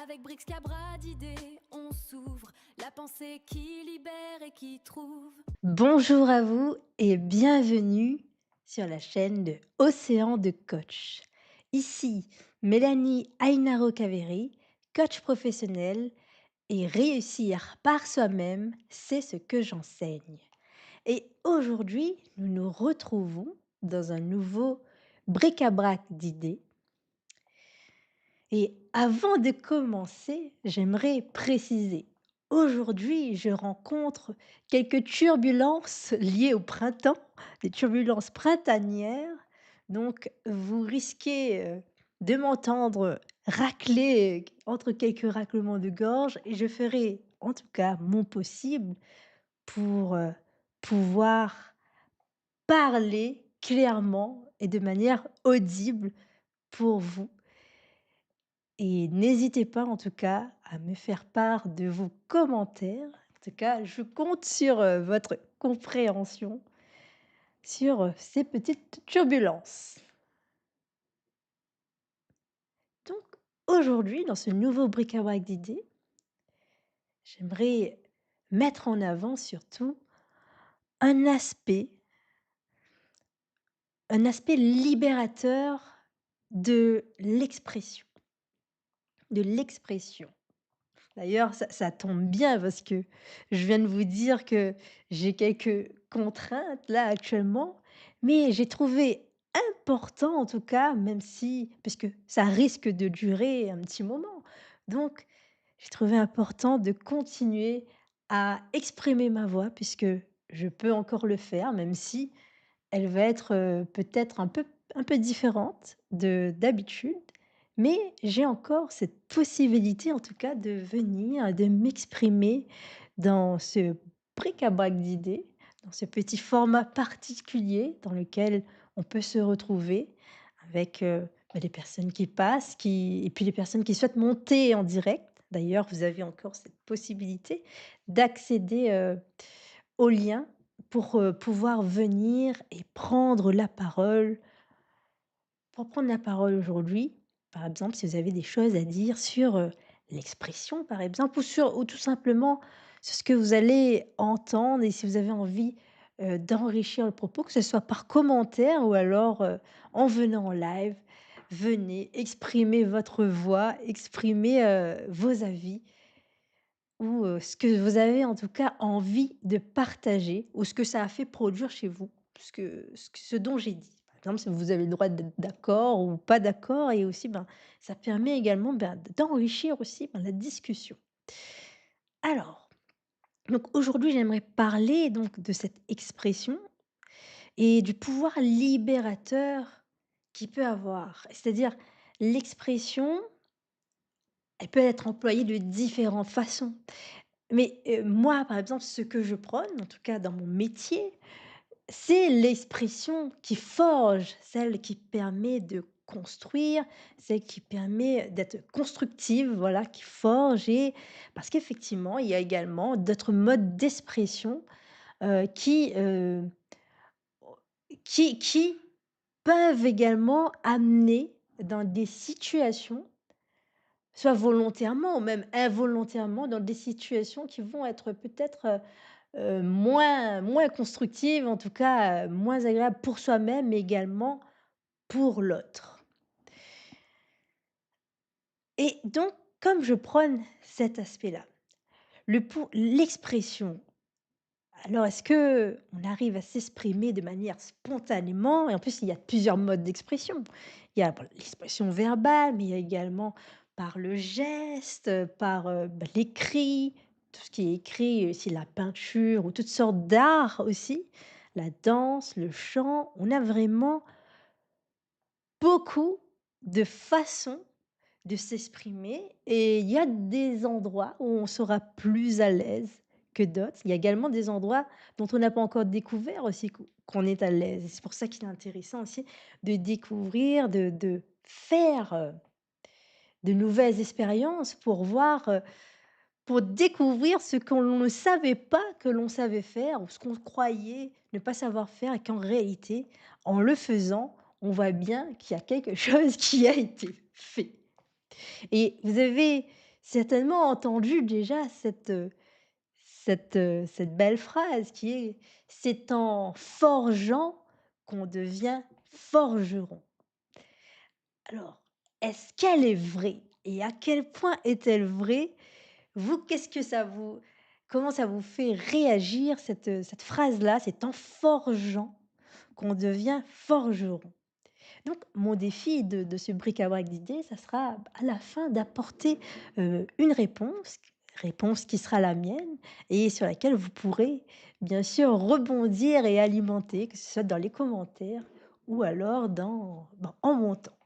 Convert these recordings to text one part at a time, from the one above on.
Avec Brixcabra d'idées, on s'ouvre, la pensée qui libère et qui trouve. Bonjour à vous et bienvenue sur la chaîne de Océan de Coach. Ici, Mélanie Ainaro-Caveri, coach professionnel et réussir par soi-même, c'est ce que j'enseigne. Et aujourd'hui, nous nous retrouvons dans un nouveau bric-à-brac d'idées. Et avant de commencer, j'aimerais préciser. Aujourd'hui, je rencontre quelques turbulences liées au printemps, des turbulences printanières. Donc, vous risquez de m'entendre racler entre quelques raclements de gorge et je ferai en tout cas mon possible pour pouvoir parler clairement et de manière audible pour vous. Et n'hésitez pas en tout cas à me faire part de vos commentaires. En tout cas, je compte sur, votre compréhension sur, ces petites turbulences. Donc aujourd'hui, dans ce nouveau bric-à-brac d'idées, j'aimerais mettre en avant surtout un aspect un aspect libérateur de l'expression de l'expression. D'ailleurs, ça tombe bien parce que je viens de vous dire que j'ai quelques contraintes là actuellement, mais j'ai trouvé important en tout cas, même si puisque ça risque de durer un petit moment. Donc, j'ai trouvé important de continuer à exprimer ma voix puisque je peux encore le faire, même si elle va être, peut-être un peu différente de d'habitude, mais j'ai encore cette possibilité, en tout cas, de venir, de m'exprimer dans ce bric-à-brac d'idées, dans ce petit format particulier dans lequel on peut se retrouver avec, les personnes qui passent, qui et puis les personnes qui souhaitent monter en direct. D'ailleurs, vous avez encore cette possibilité d'accéder, au lien pour, pouvoir venir et prendre la parole. Pour prendre la parole aujourd'hui, par exemple, si vous avez des choses à dire sur, l'expression, par exemple, ou tout simplement sur ce que vous allez entendre et si vous avez envie, d'enrichir le propos, que ce soit par commentaire ou alors, en venant en live, venez exprimer votre voix, exprimer, vos avis ou, ce que vous avez en tout cas envie de partager ou ce que ça a fait produire chez vous, ce dont j'ai dit. Par exemple, si vous avez le droit d'être d'accord ou pas d'accord et aussi, ben, ça permet également, ben, d'enrichir aussi, ben, la discussion. Alors, donc aujourd'hui, j'aimerais parler donc de cette expression et du pouvoir libérateur qu'il peut avoir. C'est-à-dire l'expression, elle peut être employée de différentes façons. Mais, moi, par exemple, ce que je prône, en tout cas dans mon métier, c'est l'expression qui forge, celle qui permet de construire, celle qui permet d'être constructive, voilà, qui forge et parce qu'effectivement, il y a également d'autres modes d'expression, qui, qui peuvent également amener dans des situations, soit volontairement ou même involontairement, dans des situations qui vont être peut-être, moins constructive, en tout cas, moins agréable pour soi-même, mais également pour l'autre. Et donc, comme je prône cet aspect-là, l'expression, alors est-ce que on arrive à s'exprimer de manière spontanément? Et en plus, il y a plusieurs modes d'expression. Il y a bon, l'expression verbale, mais il y a également par le geste, par, l'écrit, tout ce qui est écrit, aussi la peinture ou toutes sortes d'arts aussi, la danse, le chant. On a vraiment beaucoup de façons de s'exprimer et il y a des endroits où on sera plus à l'aise que d'autres. Il y a également des endroits dont on n'a pas encore découvert aussi qu'on est à l'aise et c'est pour ça qu'il est intéressant aussi de découvrir, de faire, de nouvelles expériences pour voir, pour découvrir ce qu'on ne savait pas que l'on savait faire ou ce qu'on croyait ne pas savoir faire et qu'en réalité, en le faisant, on voit bien qu'il y a quelque chose qui a été fait. Et vous avez certainement entendu déjà cette belle phrase qui est: «C'est en forgeant qu'on devient forgeron». Alors, est-ce qu'elle est vraie et à quel point est-elle vraie? Vous, qu'est-ce que ça vous comment ça vous fait réagir cette phrase-là? «C'est en forgeant qu'on devient forgeron». Donc mon défi de ce bric-à-brac d'idées, ça sera à la fin d'apporter, une réponse qui sera la mienne et sur laquelle vous pourrez bien sûr rebondir et alimenter, que ce soit dans les commentaires ou alors en montant.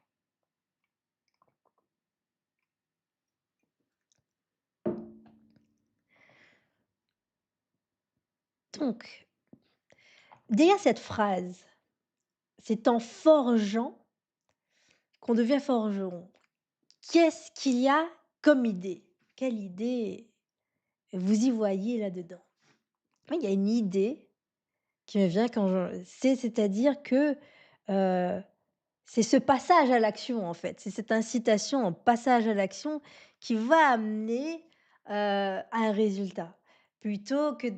Donc, derrière cette phrase, c'est en forgeant qu'on devient forgeron. Qu'est-ce qu'il y a comme idée? Quelle idée vous y voyez là-dedans? Moi, il y a une idée qui me vient quand c'est-à-dire que, heu, c'est ce passage à l'action, en fait. C'est cette incitation en passage à l'action qui va amener, à un résultat. Plutôt que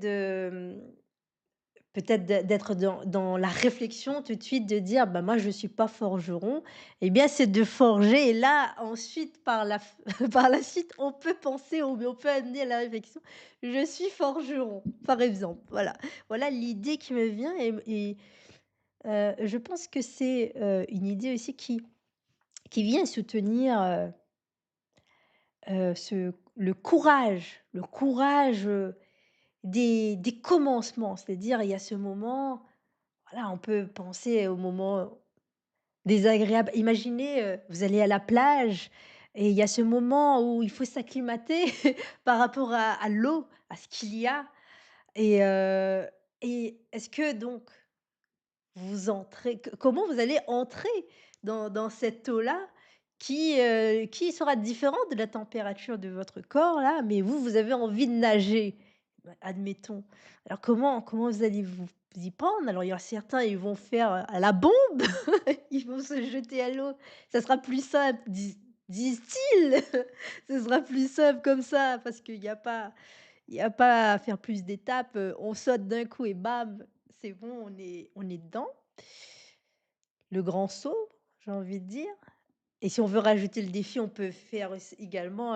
peut-être d'être dans la réflexion tout de suite, de dire: «Bah, moi je suis pas forgeron», et bien c'est de forger et là ensuite par la f par la suite on peut penser ou on peut amener à la réflexion: «Je suis forgeron», par exemple, voilà. Voilà l'idée qui me vient je pense que c'est, une idée aussi qui vient soutenir, le courage, des commencements. C'est-à-dire il y a ce moment, voilà, on peut penser au moment désagréable. Imaginez, vous allez à la plage et il y a ce moment où il faut s'acclimater par rapport à l'eau, à ce qu'il y a et est-ce que donc vous entrez comment vous allez entrer dans cette eau-là qui sera différente de la température de votre corps là, mais vous, vous avez envie de nager, bah, admettons. Alors comment vous allez vous y prendre? Alors il y a certains, ils vont faire, à la bombe, ils vont se jeter à l'eau. Ça sera plus simple disent-ils. Ce sera plus simple comme ça parce qu'il y a pas à faire plus d'étapes, on saute d'un coup et bam, c'est bon, on est dedans. Le grand saut, j'ai envie de dire, et si on veut rajouter le défi, on peut faire aussi également,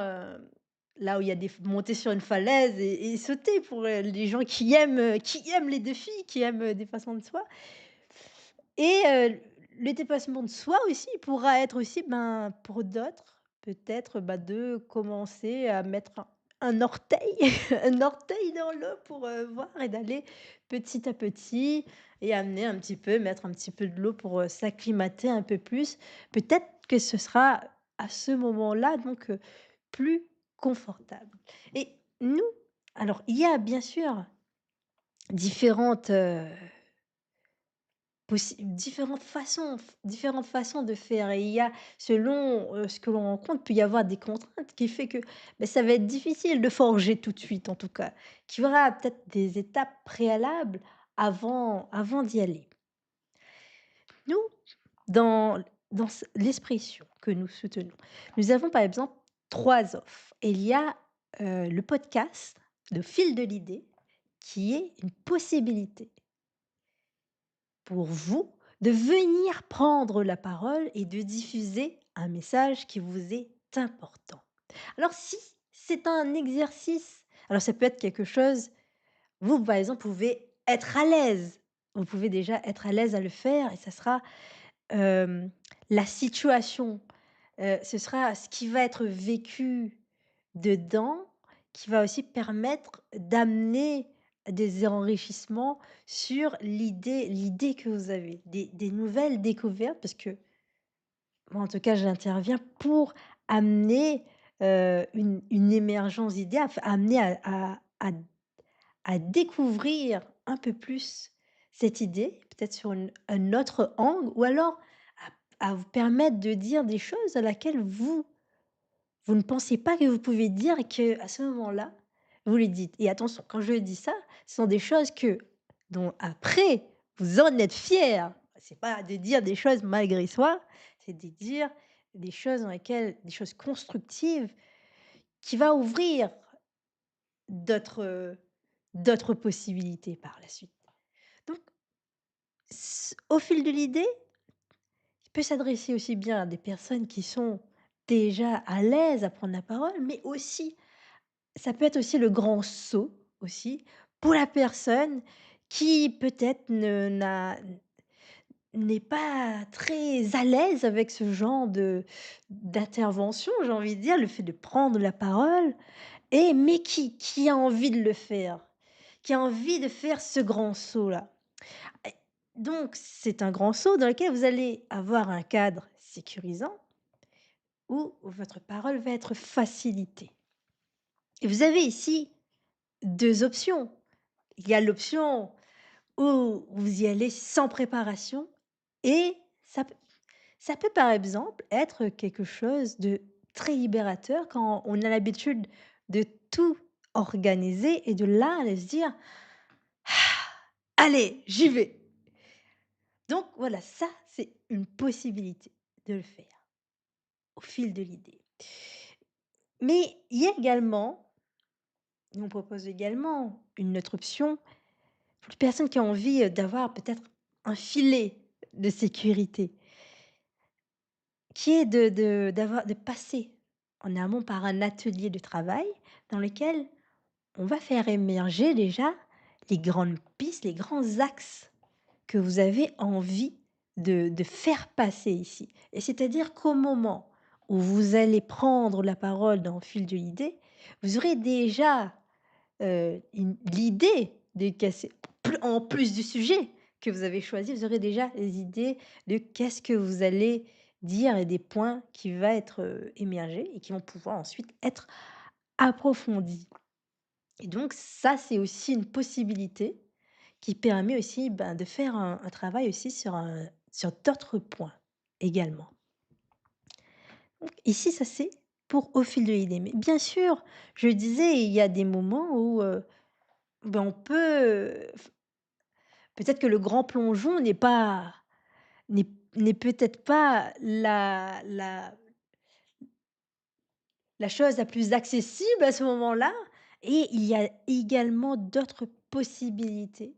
là où il y a des monter sur une falaise et sauter pour, les gens qui aiment les défis, qui aiment, dépassement de soi et le dépassement de soi aussi pourra être aussi, ben, pour d'autres, peut-être, bah, de commencer à mettre un orteil un orteil dans l'eau pour, voir et d'aller petit à petit et amener un petit peu mettre un petit peu de l'eau pour, s'acclimater un peu plus. Peut-être que ce sera à ce moment-là donc, plus confortable et nous alors il y a bien sûr différentes, différentes façons de faire et il y a selon, ce que l'on rencontre, peut y avoir des contraintes qui fait que, beh, ça va être difficile de forger tout de suite en tout cas, qu'il y aura peut-être des étapes préalables avant d'y aller. Nous, dans l'expression que nous soutenons, nous avons par exemple 3 offres. Il y a, le podcast, le fil de l'idée, qui est une possibilité pour vous de venir prendre la parole et de diffuser un message qui vous est important. Alors si c'est un exercice, alors ça peut être quelque chose, vous par exemple pouvez être à l'aise. Vous pouvez déjà être à l'aise à le faire et ça sera, hem, la situation, ce sera ce qui va être vécu dedans, qui va aussi permettre d'amener des enrichissements sur l'idée que vous avez, des nouvelles découvertes parce que moi, en tout cas, j'interviens pour amener, une émergence d'idées, amener à découvrir un peu plus cette idée, peut-être sur un autre angle ou alors à vous permettre de dire des choses à laquelle vous ne pensez pas que vous pouvez dire et qu'à ce moment-là, vous les dites et attention, quand je dis ça, ce sont des choses dont après vous en êtes fiers. C'est pas de dire des choses malgré soi, c'est de dire des choses dans lesquelles des choses constructives qui va ouvrir d'autres, d'autres possibilités par la suite. Donc au fil de l'idée, il peut s'adresser aussi bien à des personnes qui sont déjà à l'aise à prendre la parole, mais aussi ça peut être aussi le grand saut aussi pour la personne qui peut-être ne n'a n'est pas très à l'aise avec ce genre de d'intervention, j'ai envie de dire, le fait de prendre la parole mais qui a envie de le faire, qui a envie de faire ce grand saut-là. Et donc c'est un grand saut dans lequel vous allez avoir un cadre sécurisant où votre parole va être facilitée et vous avez ici 2 options. Il y a l'option où vous y allez sans préparation et ça peut par exemple être quelque chose de très libérateur quand on a l'habitude de tout organiser et de là, de se dire: «Allez, j'y vais!» Donc voilà, ça, c'est une possibilité de le faire au fil de l'idée. Mais il y a également, nous on propose également une autre option pour les personnes qui ont envie, d'avoir peut-être un filet de sécurité, qui est de passer en amont par un atelier de travail dans lequel on va faire émerger déjà les grandes pistes, les grands axes que vous avez envie de faire passer ici. Et c'est-à-dire qu'au moment où vous allez prendre la parole dans le fil de l'idée, vous aurez déjà l'idée de casser en plus du sujet que vous avez choisi, vous aurez déjà les idées de qu'est-ce que vous allez dire et des points qui va être, émergés et qui vont pouvoir ensuite être approfondis. Et donc ça, c'est aussi une possibilité qui permet aussi, ben, de faire un travail aussi sur d'autres points également. Donc ici, ça c'est pour au fil de l'idée. Mais bien sûr, je disais, il y a des moments où, ben, on peut, peut-être que le grand plongeon n'est n'est peut-être pas la chose la plus accessible à ce moment-là et il y a également d'autres possibilités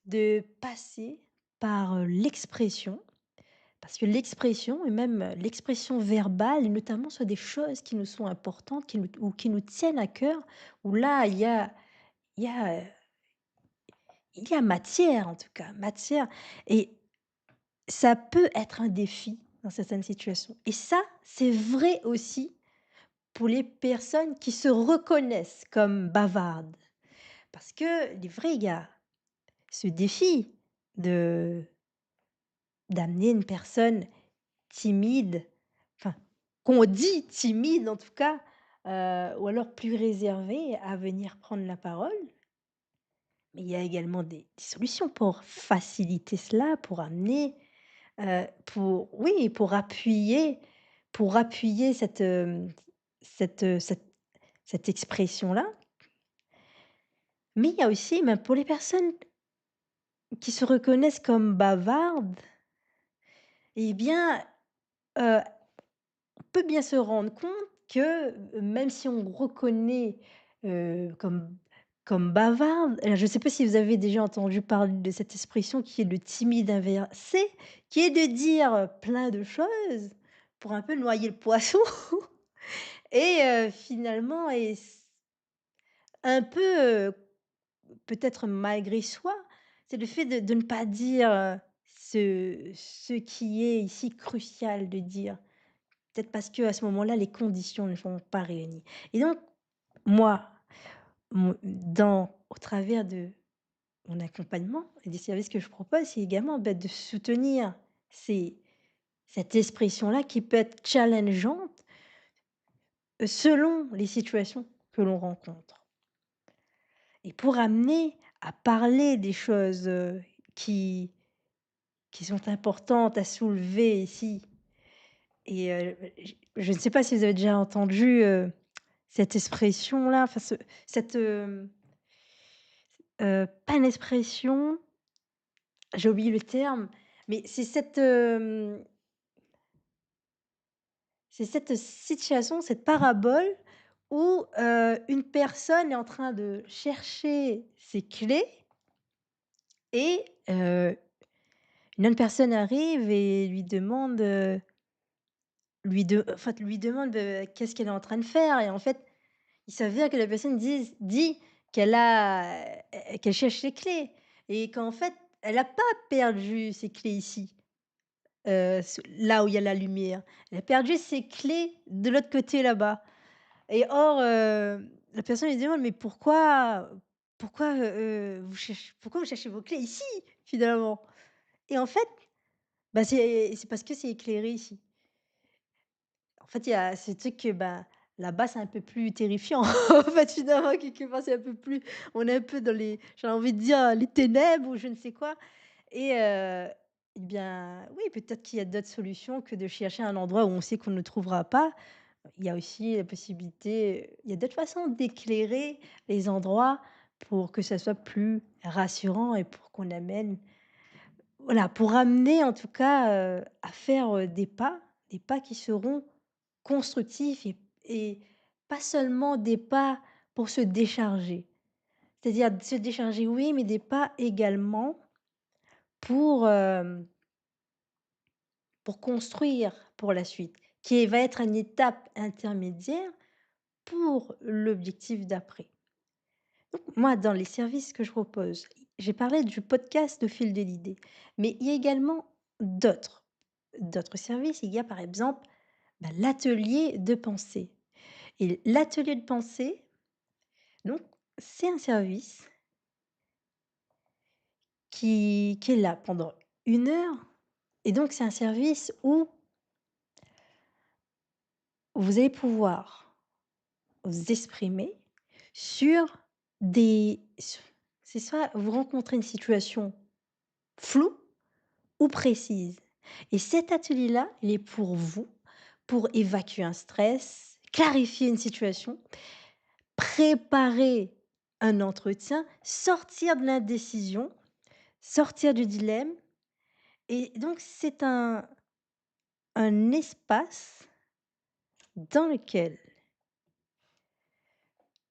de passer par, l'expression. Parce que l'expression et même, l'expression verbale et notamment sur des choses qui nous sont importantes, qui nous tiennent à cœur, où là il y a, il y a matière en tout cas, matière et ça peut être un défi dans certaines situations et ça, c'est vrai aussi pour les personnes qui se reconnaissent comme bavardes. Parce qu'il est vrai, il y a ce défi de d'amener une personne timide, enfin, qu'on dit timide en tout cas, ou alors plus réservée à venir prendre la parole. Mais il y a également des solutions pour faciliter cela, pour amener, pour oui, pour appuyer cette, cette expression-là. Mais il y a aussi, ben, pour les personnes qui se reconnaissent comme bavardes, eh bien, heu, on peut bien se rendre compte que, même si on reconnaît, comme bavarde, je ne sais pas si vous avez déjà entendu parler de cette expression qui est le timide inversé, qui est de dire, plein de choses pour un peu noyer le poisson et finalement et un peu, peut-être malgré soi, c'est le fait de ne pas dire, ce qui est ici crucial de dire. Peut-être parce qu'à ce moment-là, les conditions ne sont pas réunies et donc moi, au travers de mon accompagnement et des services que je propose, c'est également, bah, de soutenir ces cette expression-là qui peut être challengeante, selon les situations que l'on rencontre. Et pour amener à parler des choses, qui qui sont importantes à soulever ici et je ne sais pas si vous avez déjà entendu, cette expression-là, enfin cette, pas une expression, j'ai oublié le terme, mais c'est cette situation, cette parabole où, une personne est en train de chercher ses clés et une autre personne arrive et lui demande, qu'est-ce qu'elle est en train de faire et en fait, il s'avère que la personne dit qu'elle cherche ses clés et qu'en fait, elle a pas perdu ses clés ici, là où il y a la lumière. Elle a perdu ses clés de l'autre côté là-bas et or, la personne lui demande: «Mais pourquoi vous cherchez vos clés ici, finalement?» Et en fait, bah, c'est parce que c'est éclairé ici. En fait, il y a ce truc que, bah, là-bas, c'est un peu plus terrifiant. En fait, finalement, quelque part, c'est un peu plus on est un peu dans les j'ai envie de dire, les ténèbres ou je ne sais quoi et bien, oui, peut-être qu'il y a d'autres solutions que de chercher un endroit où on sait qu'on ne trouvera pas. Il y a aussi la possibilité il y a d'autres façons d'éclairer les endroits pour que ça soit plus rassurant et pour qu'on amène voilà, pour amener en tout cas, à faire, des pas qui seront constructifs et pas seulement des pas pour se décharger. C'est-à-dire se décharger, oui, mais des pas également pour, pour construire pour la suite, qui va être une étape intermédiaire pour l'objectif d'après. Donc moi, dans les services que je propose, j'ai parlé du podcast au fil de l'idée, mais il y a également d'autres services. Il y a par exemple, bah, l'atelier de pensée et l'atelier de pensée, donc c'est un service qui est là pendant 1 heure et donc c'est un service où vous allez pouvoir vous exprimer sur des c'est soit vous rencontrez une situation floue ou précise et cet atelier-là, il est pour vous, pour évacuer un stress, clarifier une situation, préparer un entretien, sortir de l'indécision, sortir du dilemme et donc c'est un espace dans lequel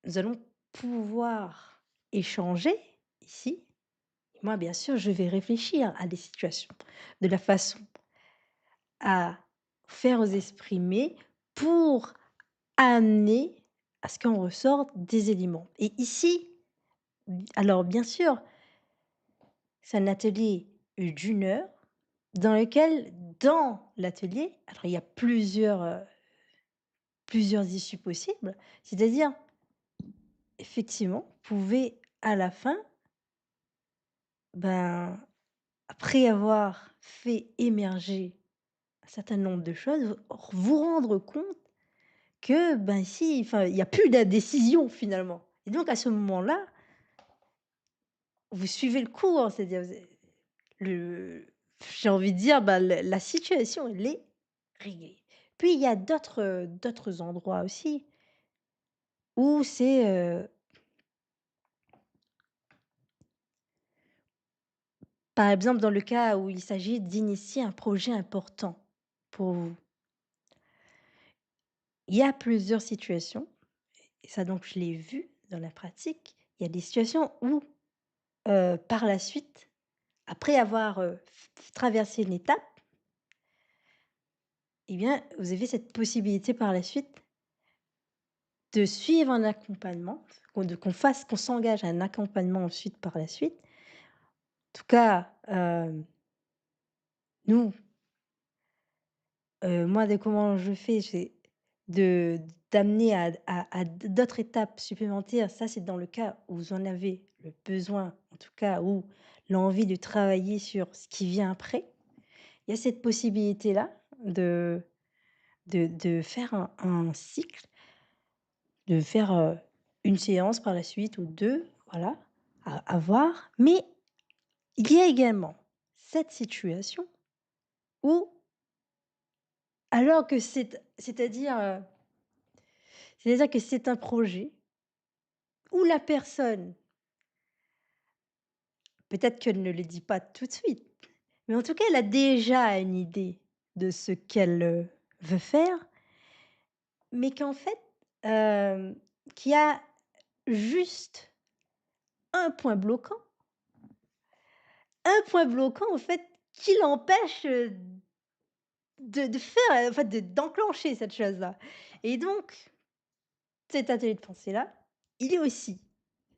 nous allons pouvoir échanger ici. Moi, bien sûr, je vais réfléchir à des situations de la façon à faire aux exprimer pour amener à ce qu'on ressorte des éléments et ici, alors bien sûr, c'est un atelier, d'1 heure dans lequel dans l'atelier, alors il y a plusieurs issues possibles. C'est-à-dire, effectivement, vous pouvez à la fin, ben, après avoir fait émerger un certain nombre de choses, vous rendre compte que, ben, si, enfin, il y a plus d'indécision finalement et donc à ce moment-là, vous suivez le cours, c'est-à-dire le j'ai envie de dire, bah, le la situation, elle est réglée. Puis il y a d'autres endroits aussi où c'est, par exemple, dans le cas où il s'agit d'initier un projet important pour vous. Il y a plusieurs situations et ça donc je l'ai vu dans la pratique. Il y a des situations où, par la suite, après avoir, traversé une étape, eh bien, vous avez cette possibilité par la suite de suivre un accompagnement, qu'on s'engage à un accompagnement ensuite par la suite. En tout cas, nous, moi de comment je fais, c'est de d'amener à d'autres étapes supplémentaires. Ça, c'est dans le cas où vous en avez le besoin, en tout cas, ou l'envie de travailler sur ce qui vient après. Il y a cette possibilité-là de faire un cycle, de faire, 1 séance par la suite ou 2, voilà, à voir. Mais il y a également cette situation où alors que c'est-à-dire que c'est un projet où la personne, peut-être qu'elle ne le dit pas tout de suite, mais en tout cas, elle a déjà une idée de ce qu'elle, veut faire, mais qu'en fait, hem, qui a juste un point bloquant, en fait, qui l'empêche, de faire, en fait, d'enclencher cette chose-là et donc cet atelier de pensée-là, il est aussi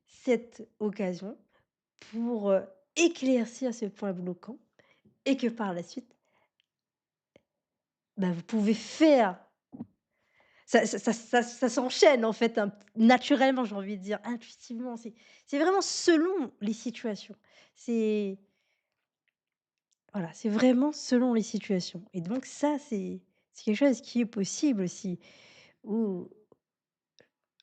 cette occasion pour, éclaircir ce point bloquant et que par la suite, bah, vous pouvez faire ça s'enchaîne en fait, naturellement, j'ai envie de dire, intuitivement. C'est vraiment selon les situations. C'est voilà, c'est vraiment selon les situations et donc ça, c'est quelque chose qui est possible aussi. Où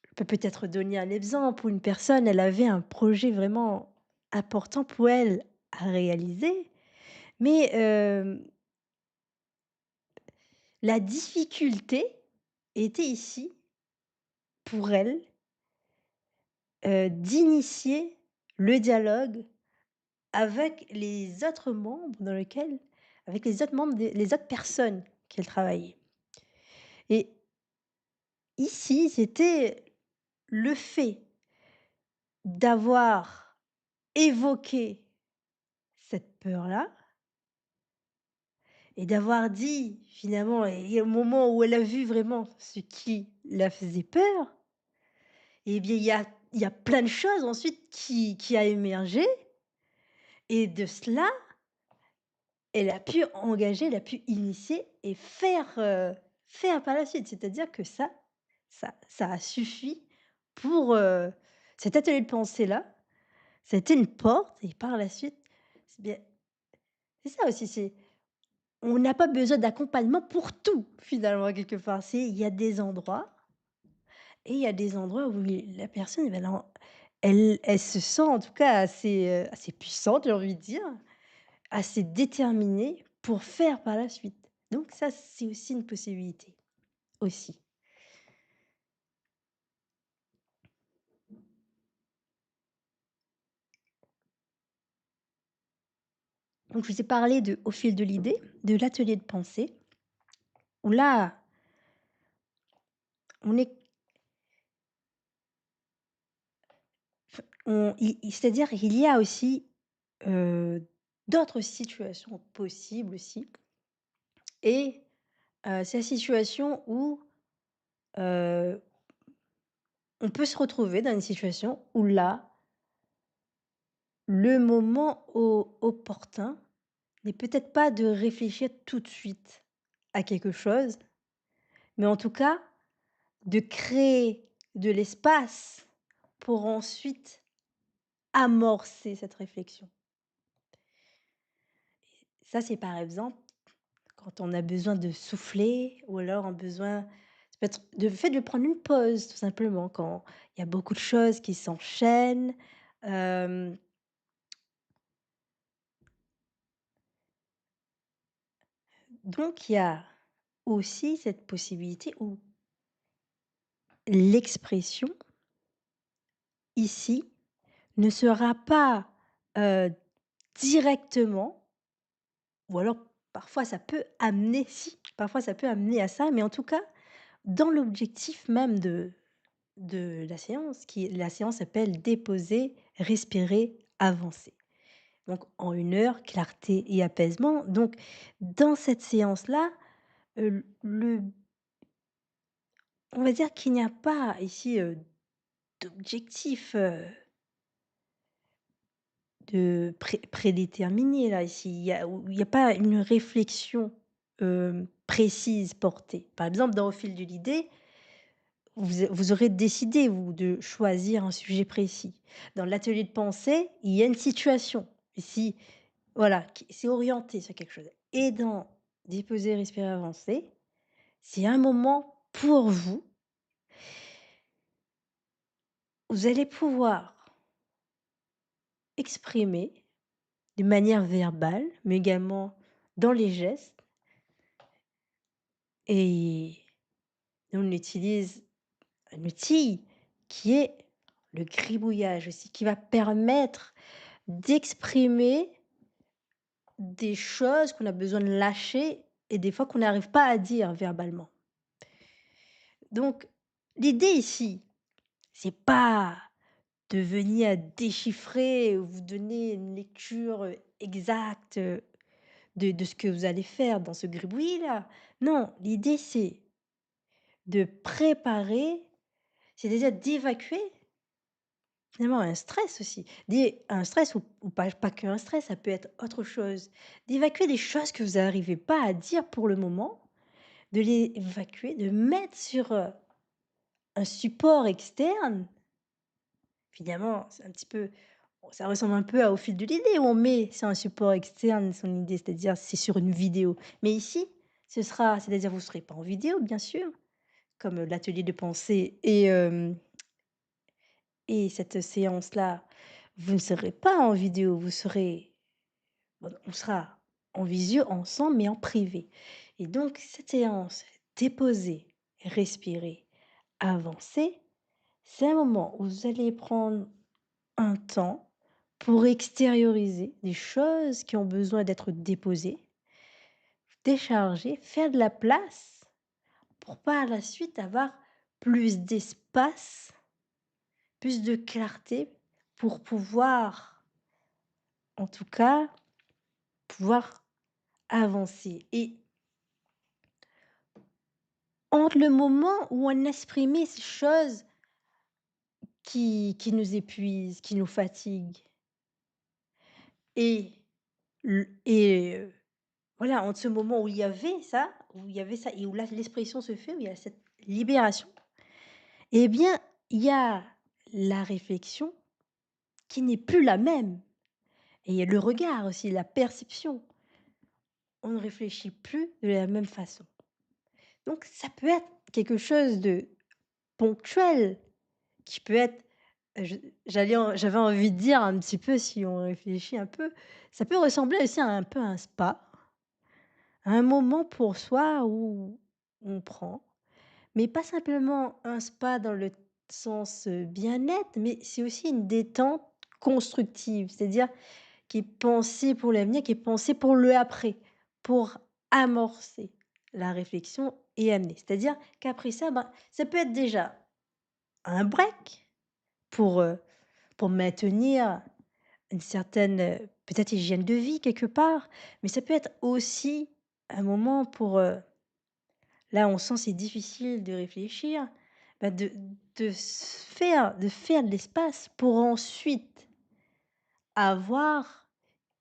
je peux peut-être donner un exemple où une personne, elle avait un projet vraiment important pour elle à réaliser, mais la difficulté était ici, pour elle, d'initier le dialogue avec les autres membres dans lequel avec les autres membres des les autres personnes qu'elle travaillait et ici, c'était le fait d'avoir évoqué cette peur-là et d'avoir dit finalement et au moment où elle a vu vraiment ce qui la faisait peur, et bien il y a plein de choses ensuite qui a émergé et de cela, elle a pu initier et faire par la suite. C'est-à-dire que ça a suffi pour, cet atelier de pensée-là, ça a été une porte et par la suite, c'est bien c'est ça aussi, c'est on n'a pas besoin d'accompagnement pour tout finalement quelque part. C'est il y a des endroits et il y a des endroits où la personne, eh ben, elle se sent en tout cas assez puissante, j'ai envie de dire, assez déterminée pour faire par la suite. Donc ça, c'est aussi une possibilité, aussi. Donc je vous ai parlé de Au fil de l'idée, de l'atelier de pensée, où là, on est c'est-à-dire il y a aussi, heu, d'autres situations possibles aussi et c'est la situation où, heu, on peut se retrouver dans une situation où là, le moment opportun n'est peut-être pas de réfléchir tout de suite à quelque chose, mais en tout cas de créer de l'espace pour ensuite amorcer cette réflexion. Ça, c'est par exemple quand on a besoin de souffler ou alors un besoin ça peut être le fait de prendre une pause tout simplement quand il y a beaucoup de choses qui s'enchaînent. Hem, donc il y a aussi cette possibilité où l'expression ici ne sera pas, heu, directement ou alors parfois ça peut amener si, parfois ça peut amener à ça, mais en tout cas, dans l'objectif même de la séance s'appelle «Déposer, respirer, avancer». Donc en 1 heure, clarté et apaisement. Donc dans cette séance-là, le on va dire qu'il n'y a pas ici, d'objectif, de prédéterminé là, ici. Il y a pas une réflexion, précise portée. Par exemple, dans Au fil de l'idée, vous aurez décidé, vous, de choisir un sujet précis. Dans l'atelier de pensée, il y a une situation. Ici, voilà, qui c'est orienté sur quelque chose et dans Déposer, respirer, avancer, c'est un moment pour vous. Vous allez pouvoir exprimer de manière verbale, mais également dans les gestes et on utilise un outil qui est le gribouillage aussi, qui va permettre d'exprimer des choses qu'on a besoin de lâcher et des fois qu'on n'arrive pas à dire verbalement. Donc l'idée ici, c'est pas de venir déchiffrer ou vous donner une lecture, exacte, de ce que vous allez faire dans ce gribouillis-là. Non, l'idée c'est de préparer, c'est-à-dire d'évacuer finalement un stress aussi. Un stress ou pas qu'un stress, ça peut être autre chose. D'évacuer des choses que vous n'arrivez pas à dire pour le moment, de les évacuer, de mettre sur, un support externe. Finalement, c'est un petit peu ça ressemble un peu à Au fil de l'idée où on met sur un support externe son idée, c'est-à-dire c'est sur une vidéo. Mais ici, c'est-à-dire vous ne serez pas en vidéo bien sûr, comme, l'atelier de pensée et cette séance-là, vous ne serez pas en vidéo, vous serez bon, on sera en visio ensemble, mais en privé. Et donc cette séance, déposer, respirer, avancer, c'est un moment où vous allez prendre un temps pour extérioriser des choses qui ont besoin d'être déposées, décharger, faire de la place pour par la suite avoir plus d'espace, plus de clarté pour pouvoir, en tout cas, pouvoir avancer. Et entre le moment où on exprimait ces choses qui nous épuisent, qui nous fatiguent et voilà, entre ce moment où il y avait ça et où là l'expression se fait, où il y a cette libération, eh bien, il y a la réflexion qui n'est plus la même et il y a le regard aussi, la perception. On ne réfléchit plus de la même façon. Donc ça peut être quelque chose de ponctuel, qui peut être, je j'avais envie de dire un petit peu si on réfléchit un peu, ça peut ressembler aussi à un peu un spa, un moment pour soi où on prend. Mais pas simplement un spa dans le sens, bien-être, mais c'est aussi une détente constructive. C'est-à-dire qui est pensée pour l'avenir, qui est pensée pour le après, pour amorcer la réflexion et amener. C'est-à-dire qu'après ça, ben, ça peut être déjà un break pour, pour maintenir une certaine, peut-être hygiène de vie quelque part, mais ça peut être aussi un moment pour, là, on sent c'est difficile de réfléchir, bah, de faire de l'espace pour ensuite avoir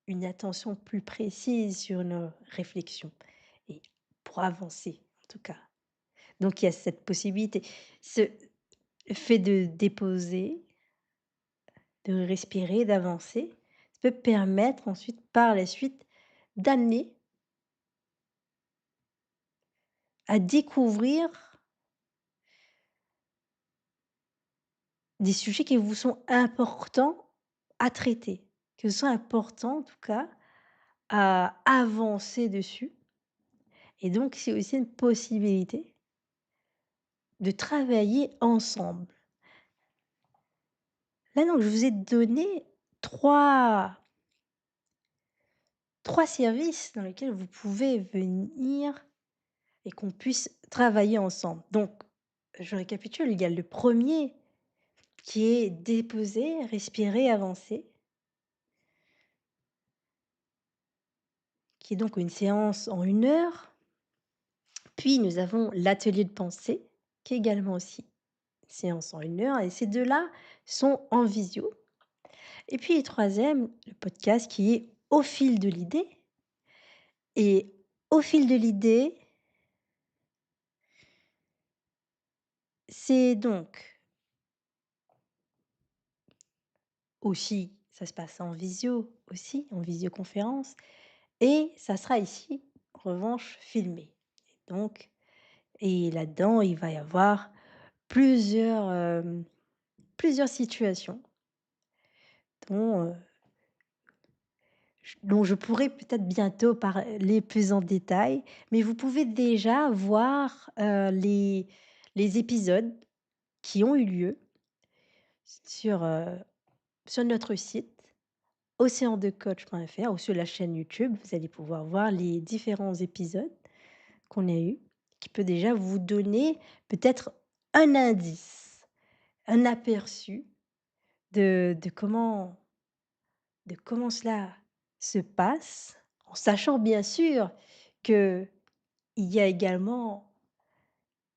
une attention plus précise sur nos réflexions et pour avancer, en tout cas. Donc il y a cette possibilité. Ce fait de déposer, de respirer, d'avancer, ça peut permettre ensuite, par la suite, d'amener à découvrir des sujets qui vous sont importants à traiter, que ce soit important en tout cas à avancer dessus et donc c'est aussi une possibilité de travailler ensemble. Là donc je vous ai donné trois 3 services dans lesquels vous pouvez venir et qu'on puisse travailler ensemble. Donc je récapitule, il y a le premier qui est déposer, respirer, avancer, qui est donc une séance en 1 heure. Puis nous avons l'atelier de pensée, qui est également aussi une séance en 1 heure et ces 2 là sont en visio. Et puis le troisième, le podcast qui est Au fil de l'idée et Au fil de l'idée, c'est donc aussi ça se passe en visio aussi, en visioconférence et ça sera ici, en revanche, filmé. Donc et là-dedans, il va y avoir plusieurs, plusieurs situations dont, dont je pourrais peut-être bientôt parler plus en détail, mais vous pouvez déjà voir, les épisodes qui ont eu lieu sur, sur notre site oceandecoach.fr ou sur la chaîne YouTube. Vous allez pouvoir voir les différents épisodes qu'on a eus, qui peut déjà vous donner peut-être un indice, un aperçu de comment cela se passe, en sachant bien sûr qu'il y a également,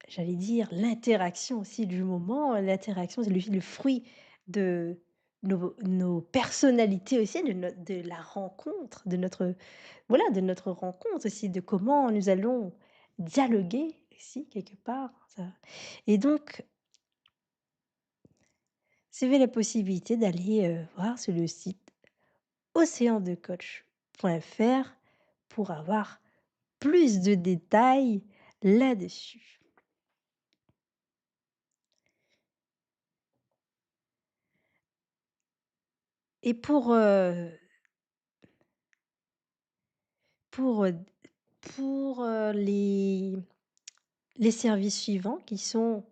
j'allais dire, l'interaction aussi du moment. L'interaction, c'est le fruit de nos personnalités aussi, de la rencontre, de notre rencontre aussi, de comment nous allons dialoguer aussi quelque part, ça. Et donc, si vous avez la possibilité d'aller, voir sur le site oceandecoach.fr pour avoir plus de détails là-dessus. Et pour, heu, pour les services suivants qui sont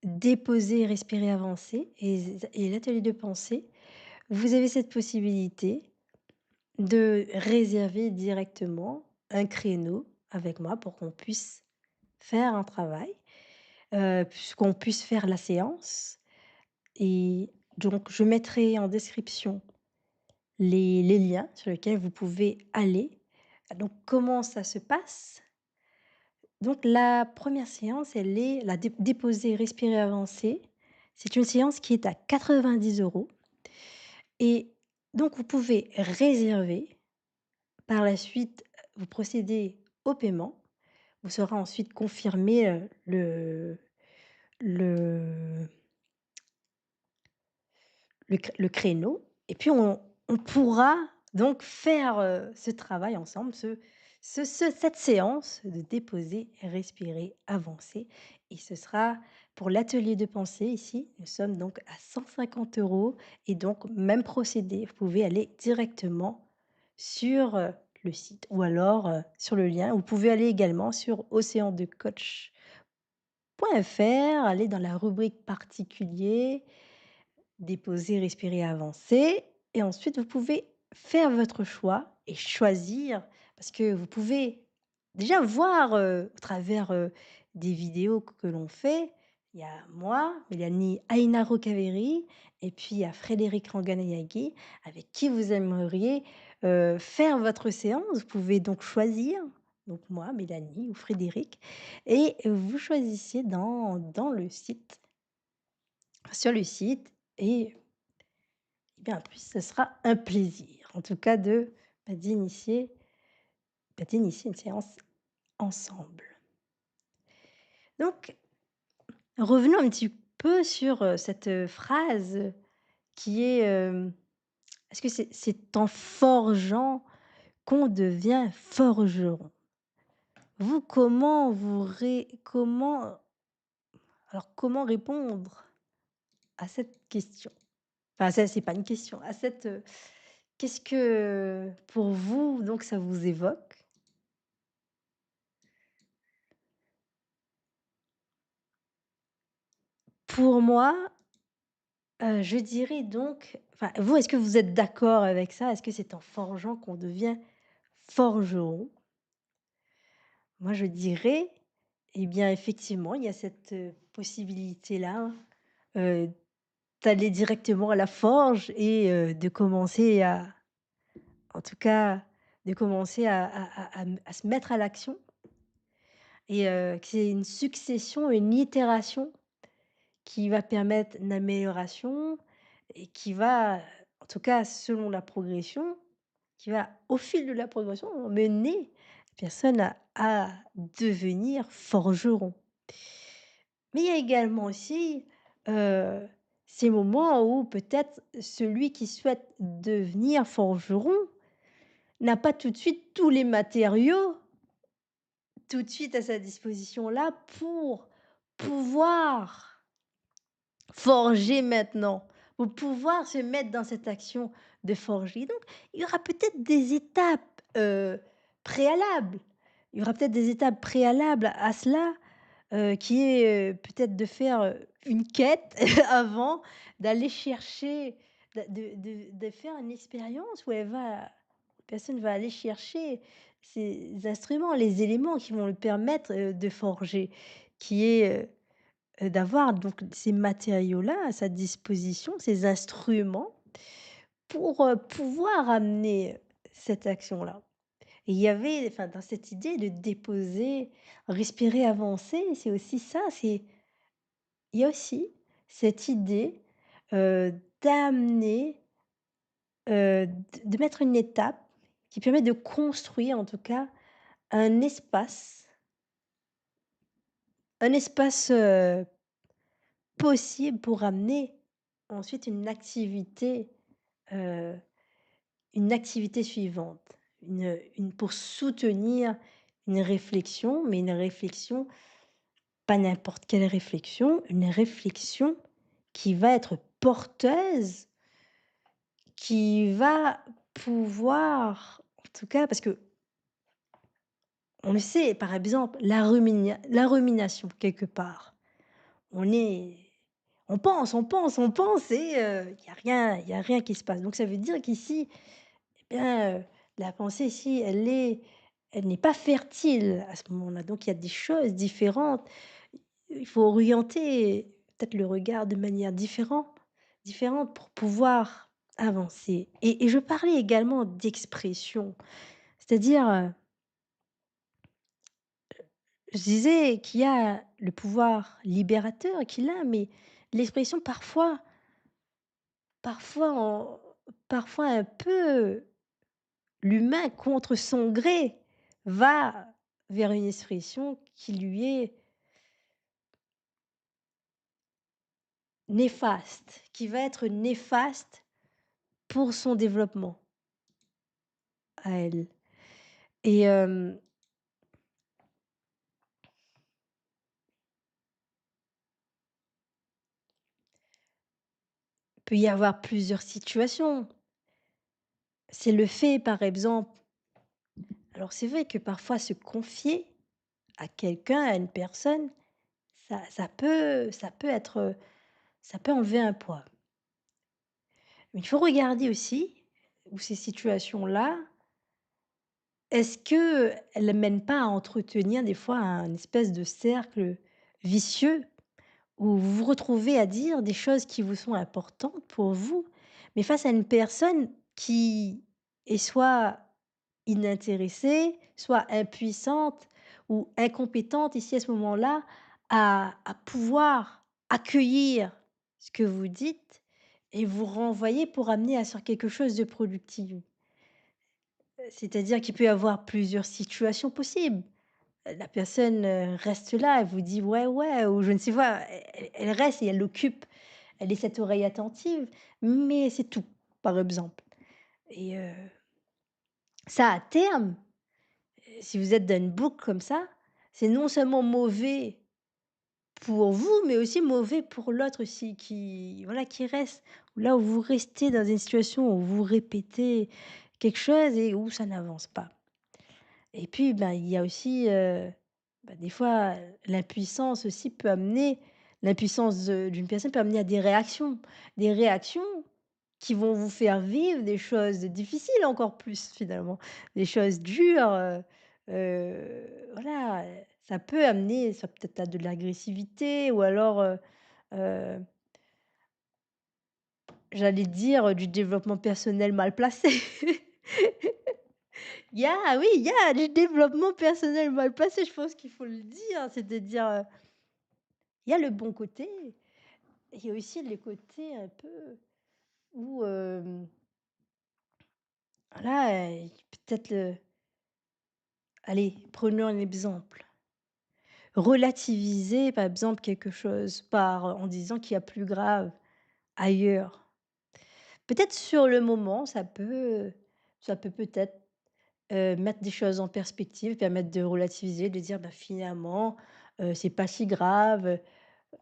déposer, respirer, avancer et l'atelier de pensée, vous avez cette possibilité de réserver directement un créneau avec moi pour qu'on puisse faire un travail, qu'on puisse faire la séance. Et donc je mettrai en description les liens sur lesquels vous pouvez aller. Donc comment ça se passe? Donc la première séance, elle est la déposer, respirer, avancer. C'est une séance qui est à 90 € et donc vous pouvez réserver. Par la suite, vous procédez au paiement. Vous sera ensuite confirmé, le le créneau et puis on pourra donc faire, ce travail ensemble, cette séance de déposer, respirer, avancer et ce sera pour l'atelier de pensée ici, nous sommes donc à 150 € et donc même procédé. Vous pouvez aller directement sur, le site ou alors, sur le lien. Vous pouvez aller également sur oceandecoach.fr, aller dans la rubrique particuliers. Déposer, respirer, avancer et ensuite vous pouvez faire votre choix et choisir parce que vous pouvez déjà voir, au travers, des vidéos que l'on fait. Il y a moi, Mélanie Aina Rocaveri et puis il y a Frédéric Ranganayagui avec qui vous aimeriez, faire votre séance. Vous pouvez donc choisir, donc moi, Mélanie ou Frédéric et vous choisissez dans le site sur le site et bien, puis ce sera un plaisir, en tout cas bah, d'initier une séance ensemble. Donc, revenons un petit peu sur, cette, phrase qui est, est-ce que c'est en forgeant qu'on devient forgeron? Vous, comment répondre à cette question? Enfin, ça, c'est pas une question, à cette, qu'est-ce que, pour vous, donc ça vous évoque? Pour moi, je dirais donc enfin, vous, est-ce que vous êtes d'accord avec ça? Est-ce que c'est en forgeant qu'on devient forgeron? Moi, je dirais, eh bien, effectivement, il y a cette, possibilité-là, heu, d'aller directement à la forge et de commencer en tout cas, de commencer à se mettre à l'action et que c'est une succession, une itération qui va permettre une amélioration et qui va, en tout cas selon la progression, qui va au fil de la progression mener la personne à devenir forgeron. Mais il y a également aussi, heu, ces moments où peut-être celui qui souhaite devenir forgeron n'a pas tout de suite tous les matériaux tout de suite à sa disposition là pour pouvoir forger maintenant, pour pouvoir se mettre dans cette action de forger. Donc, il y aura peut-être des étapes, préalables. Il y aura peut-être des étapes préalables à cela, qui est, peut-être de faire, une quête avant d'aller chercher, de faire une expérience où la personne va aller chercher ces instruments, les éléments qui vont lui permettre, de forger, qui est, d'avoir donc ces matériaux-là à sa disposition, ces instruments pour, pouvoir amener cette action-là. Et il y avait enfin dans cette idée de déposer, respirer, avancer, c'est aussi ça, il y a aussi cette idée, d'amener, de mettre une étape qui permet de construire en tout cas un espace, possible pour amener ensuite heu, une activité suivante. Une pour soutenir une réflexion, mais une réflexion, pas n'importe quelle réflexion, une réflexion qui va être porteuse, qui va pouvoir en tout cas parce que on le sait, par exemple, la rumination quelque part. On est on pense et il y a rien qui se passe. Donc ça veut dire qu'ici, eh bien, la pensée ici, elle n'est pas fertile à ce moment-là. Donc il y a des choses différentes. Il faut orienter peut-être le regard de manière différente pour pouvoir avancer. Et je parlais également d'expression, c'est-à-dire, je disais qu'il y a le pouvoir libérateur qu'il a, mais l'expression parfois en parfois un peu l'humain contre son gré va vers une expression qui lui est néfaste, qui va être néfaste pour son développement à elle. Et peut y avoir plusieurs situations. C'est le fait, par exemple alors c'est vrai que parfois se confier à quelqu'un, à une personne, ça peut être, ça peut enlever un poids. Mais il faut regarder aussi où ces situations-là, est-ce qu'elles ne mènent pas à entretenir des fois un espèce de cercle vicieux où vous vous retrouvez à dire des choses qui vous sont importantes pour vous, mais face à une personne qui est soit inintéressée, soit impuissante ou incompétente ici à ce moment-là à pouvoir accueillir ce que vous dites et vous renvoyer pour amener à sur quelque chose de productif. C'est-à-dire qu'il peut y avoir plusieurs situations possibles. La personne, reste là, elle vous dit: «Ouais, ouais» ou je ne sais pas, elle reste et elle occupe, elle est cette oreille attentive, mais c'est tout, par exemple. Et ça à terme, si vous êtes dans une boucle comme ça, c'est non seulement mauvais pour vous, mais aussi mauvais pour l'autre aussi qui voilà, qui reste. Là où vous restez dans une situation où vous répétez quelque chose et où ça n'avance pas. Et puis, ben, il y a aussi, bah, des fois, l'impuissance aussi peut amener l'impuissance d'une personne peut amener à des réactions. Des réactions qui vont vous faire vivre des choses difficiles encore plus finalement, des choses dures, voilà, ça peut amener ça peut-être à de l'agressivité ou alors, heu, j'allais dire, du développement personnel mal placé. Oui, il y a du développement personnel mal placé, je pense qu'il faut le dire. C'est-à-dire, il y a le bon côté, il y a aussi les côtés un peu où, voilà, peut-être allez, prenons un exemple. Relativiser, par exemple, quelque chose en disant qu'il y a plus grave ailleurs. Peut-être sur le moment, ça peut peut-être, mettre des choses en perspective, permettre de relativiser, de dire: «Bah, finalement, c'est pas si grave».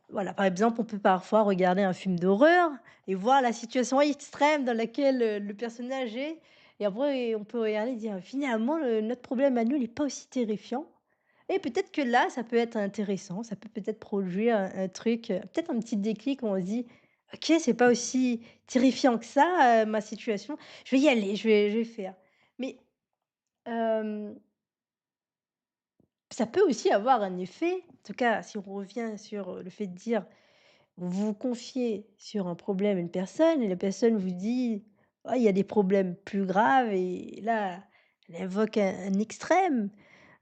Voilà, par exemple, on peut parfois regarder un film d'horreur et voir la situation extrême dans laquelle, le personnage est et après on peut regarder et dire: «Finalement, notre problème à nous, il est pas aussi terrifiant» et peut-être que là, ça peut être intéressant, ça peut peut-être produire un truc, peut-être un petit déclic où on se dit: «OK, c'est pas aussi terrifiant que ça, ma situation. Je vais y aller, je vais faire». Mais, hem, Ça peut aussi avoir un effet, en tout cas si on revient sur, le fait de dire, vous vous confiez sur un problème à une personne et la personne vous dit: «Ah, il y a des problèmes plus graves» et là, elle invoque un extrême.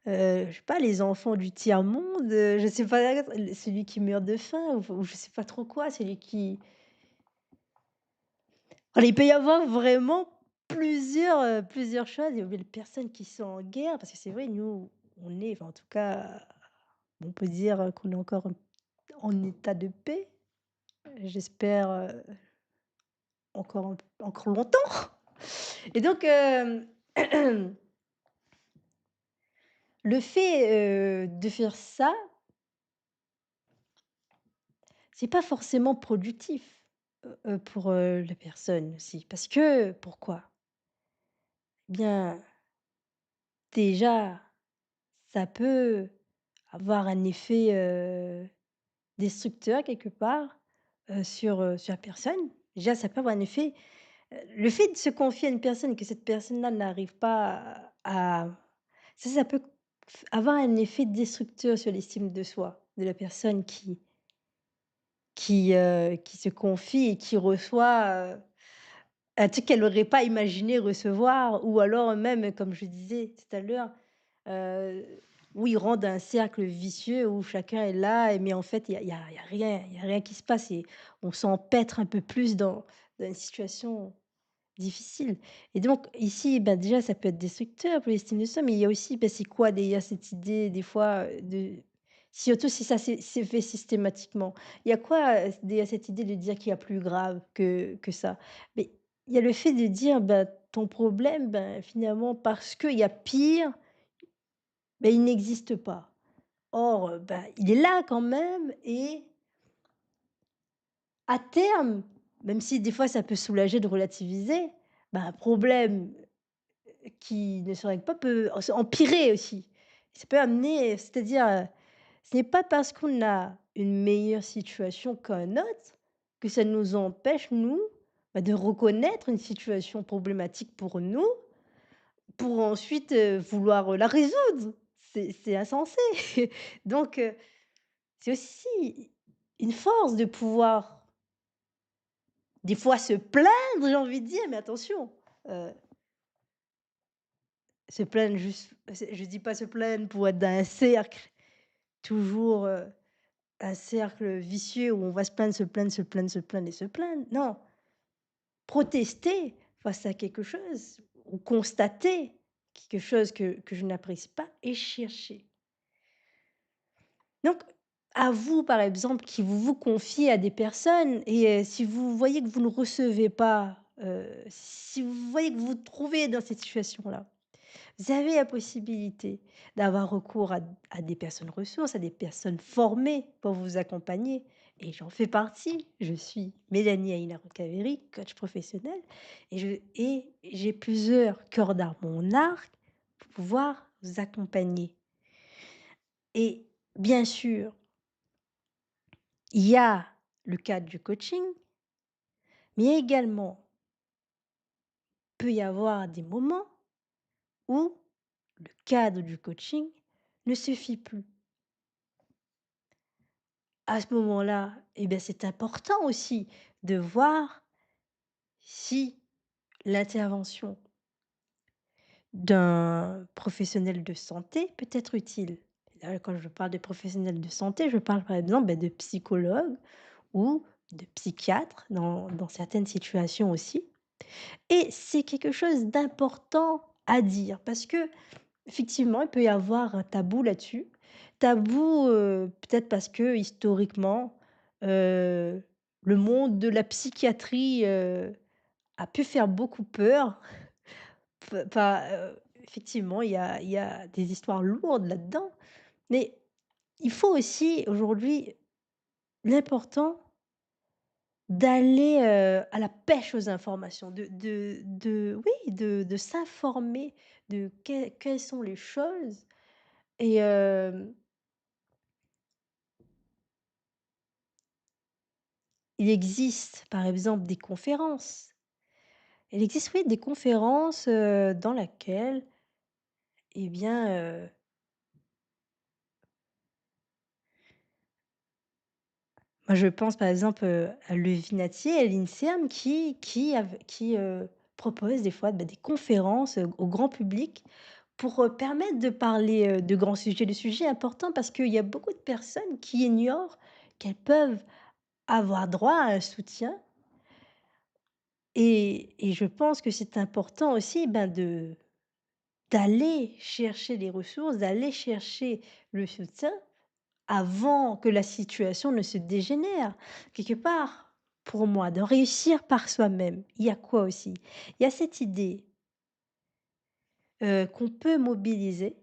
Je sais pas, les enfants du tiers-monde, je sais pas, celui qui meurt de faim ou je sais pas trop quoi, celui qui voilà, il peut y avoir vraiment plusieurs choses. Il y a des personnes qui sont en guerre parce que c'est vrai, nous, on est enfin, en tout cas, on peut dire, qu'on est encore en état de paix. J'espère, encore longtemps et donc le fait, de faire ça, c'est pas forcément productif, pour, la personne aussi. Parce que pourquoi? Eh bien, déjà, ça peut avoir un effet, destructeur quelque part, sur la personne. Déjà, ça peut avoir un effet le fait de se confier à une personne et que cette personne-là n'arrive pas à ça peut avoir un effet destructeur sur l'estime de soi de la personne qui se confie et qui reçoit, un truc qu'elle aurait pas imaginé recevoir ou alors même, comme je disais tout à l'heure, heu, où ils rentrent dans un cercle vicieux où chacun est là mais en fait, il y a rien qui se passe et on s'empêtre un peu plus dans une situation difficile et donc ici, bah, déjà, ça peut être destructeur pour l'estime de soi, mais il y a aussi, bah, c'est quoi derrière cette idée des fois, de surtout si ça c'est fait systématiquement. Il y a quoi, derrière cette idée de dire qu'il y a plus grave que ça? Mais il y a le fait de dire, bah, ton problème, ben, finalement, parce qu'il y a pire, ben, il n'existe pas. Or, bah, il est là quand même et à terme, même si des fois ça peut soulager de relativiser, bah, un problème qui ne se règle pas peut empirer aussi. Ça peut amener c'est-à-dire, ce n'est pas parce qu'on a une meilleure situation qu'un autre, que ça nous empêche, nous, bah, de reconnaître une situation problématique pour nous, pour ensuite, vouloir, la résoudre. C'est insensé. Donc, c'est aussi une force de pouvoir, des fois, se plaindre, j'ai envie de dire, mais attention, heu se plaindre juste je dis pas se plaindre pour être dans un cercle, toujours, un cercle vicieux où on va se plaindre, se plaindre, se plaindre, se plaindre et se plaindre. Non, protester face à quelque chose ou constater quelque chose que je n'apprécie pas et chercher. Donc à vous, par exemple, qui vous confiez à des personnes et si vous voyez que vous ne recevez pas, si vous voyez que vous vous trouvez dans cette situation-là. Vous avez la possibilité d'avoir recours à des personnes ressources, à des personnes formées pour vous accompagner et j'en fais partie. Je suis Mélanie Aïna Roncaveri, coach professionnel et j'ai plusieurs cordes à mon arc pour pouvoir vous accompagner et bien sûr, il y a le cadre du coaching, mais également, peut y avoir des moments où le cadre du coaching ne suffit plus. À ce moment-là, eh bien, c'est important aussi de voir si l'intervention d'un professionnel de santé peut être utile. Là, quand je parle de professionnel de santé, je parle par exemple, de psychologue ou de psychiatre dans certaines situations aussi. Et c'est quelque chose d'important à dire parce que effectivement, il peut y avoir un tabou là-dessus. Tabou, peut-être parce que historiquement, heu, le monde de la psychiatrie, a pu faire beaucoup peur. Effectivement, il y a des histoires lourdes là-dedans, mais il faut aussi aujourd'hui l'important d'aller, à la pêche aux informations, de oui, de s'informer de quelles sont les choses et il existe, par exemple, des conférences. Il existe, oui, des conférences, dans laquelle, eh bien, Moi, je pense par exemple, à Levinatier et l'INSERM qui proposent des fois, des conférences, au grand public pour, permettre de parler, de grands sujets, de sujets importants parce qu'il y a beaucoup de personnes qui ignorent qu'elles peuvent avoir droit à un soutien et je pense que c'est important aussi, de d'aller chercher les ressources, d'aller chercher le soutien avant que la situation ne se dégénère. Quelque part, pour moi, de réussir par soi-même, il y a quoi aussi? Il y a cette idée, qu'on peut mobiliser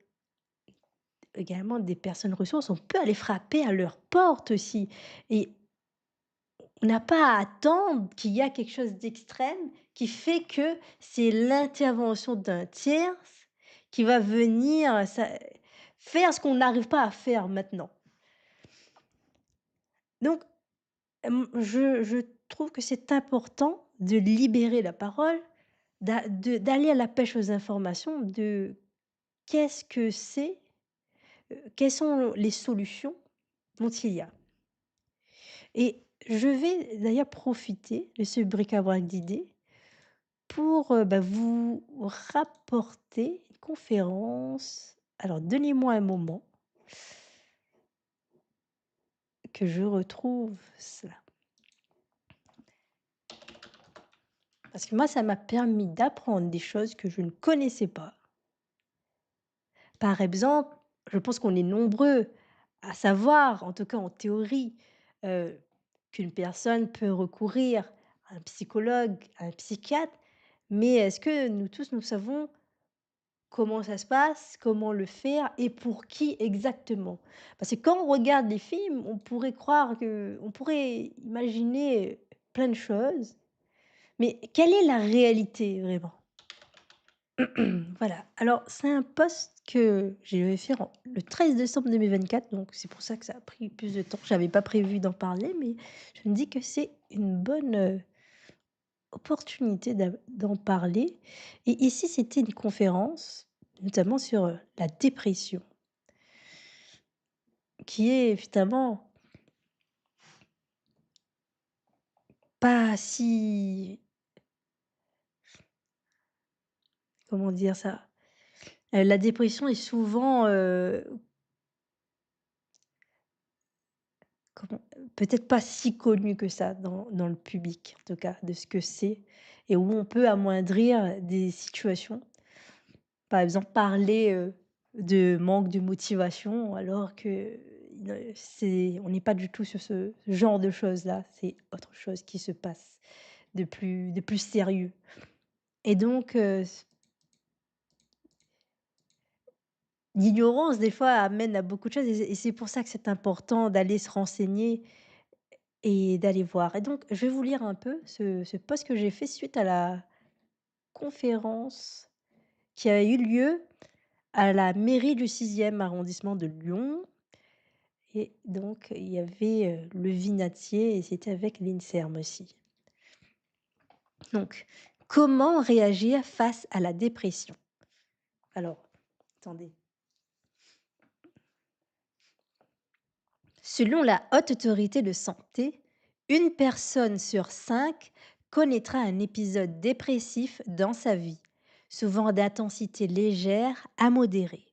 également des personnes ressources, on peut aller frapper à leur porte aussi et on n'a pas à attendre qu'il y a quelque chose d'extrême qui fait que c'est l'intervention d'un tierce qui va venir faire ce qu'on n'arrive pas à faire maintenant. Donc je trouve que c'est important de libérer la parole, d'aller à la pêche aux informations de qu'est-ce que c'est, quelles sont les solutions dont il y a. Et je vais d'ailleurs profiter de ce bric-à-brac d'idées pour, vous rapporter une conférence. Alors donnez-moi un moment que je retrouve cela. Parce que moi, ça m'a permis d'apprendre des choses que je ne connaissais pas. Par exemple, je pense qu'on est nombreux à savoir, en tout cas en théorie, heu, qu'une personne peut recourir à un psychologue, à un psychiatre, mais est-ce que nous tous, nous savons comment ça se passe? Comment le faire? Et pour qui exactement? Parce que quand on regarde les films, on pourrait imaginer plein de choses, mais quelle est la réalité vraiment? Voilà, alors c'est un post que j'ai fait en le 13 décembre 2024, donc c'est pour ça que ça a pris plus de temps. J'avais pas prévu d'en parler, mais je me dis que c'est une bonne, opportunité d'en parler et ici, c'était une conférence, notamment sur, la dépression, qui est finalement pas si comment dire ça? La dépression est souvent, comment peut-être pas si connu que ça dans le public, en tout cas, de ce que c'est et où on peut amoindrir des situations. Par exemple, parler, de manque de motivation alors que on n'est pas du tout sur ce genre de choses-là, c'est autre chose qui se passe de plus sérieux et donc l'ignorance des fois amène à beaucoup de choses et c'est pour ça que c'est important d'aller se renseigner et d'aller voir et donc je vais vous lire un peu ce post que j'ai fait suite à la conférence qui a eu lieu à la mairie du 6e arrondissement de Lyon et donc il y avait, le vinatier et c'était avec l'INSERM aussi. Donc, comment réagir face à la dépression? Alors, attendez. Selon la Haute Autorité de Santé, une personne sur 5 connaîtra un épisode dépressif dans sa vie, souvent d'intensité légère à modérée.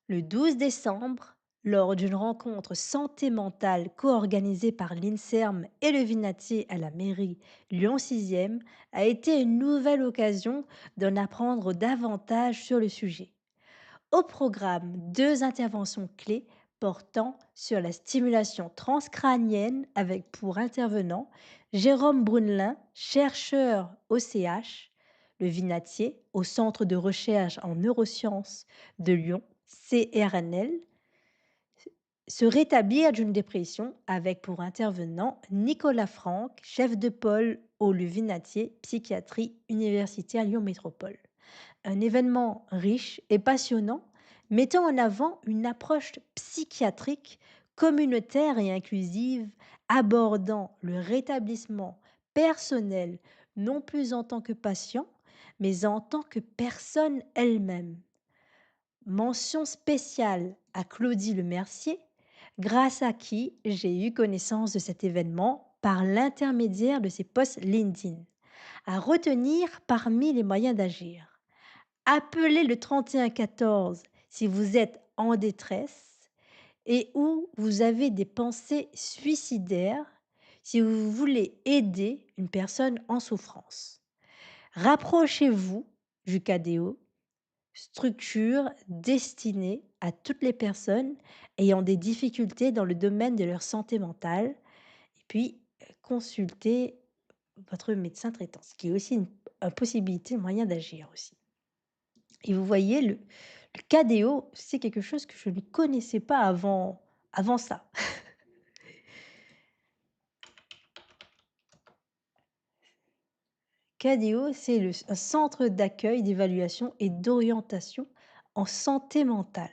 Le 12 décembre, lors d'une rencontre santé mentale co-organisée par l'INSERM et le Vinatier à la mairie Lyon 6e, a été une nouvelle occasion d'en apprendre davantage sur le sujet. Au programme, deux interventions clés portant sur la stimulation transcrânienne avec pour intervenant Jérôme Brunelin, chercheur au CH, le Vinatier, au Centre de recherche en neurosciences de Lyon, CRNL, se rétablir d'une dépression avec pour intervenant Nicolas Franck, chef de pôle au Le Vinatier, psychiatrie universitaire Lyon Métropole. Un événement riche et passionnant, mettant en avant une approche psychiatrique communautaire et inclusive, abordant le rétablissement personnel non plus en tant que patient, mais en tant que personne elle-même. Mention spéciale à Claudie Lemercier, grâce à qui j'ai eu connaissance de cet événement par l'intermédiaire de ces posts LinkedIn. À retenir parmi les moyens d'agir. Appelez le 3114 si vous êtes en détresse et où vous avez des pensées suicidaires, si vous voulez aider une personne en souffrance. Rapprochez-vous du KDO, structure destinée à toutes les personnes ayant des difficultés dans le domaine de leur santé mentale et puis consultez votre médecin traitant, ce qui est aussi une possibilité, un moyen d'agir aussi. Et vous voyez, le KDO, c'est quelque chose que je ne connaissais pas avant ça. KDO, c'est un centre d'accueil, d'évaluation et d'orientation en santé mentale.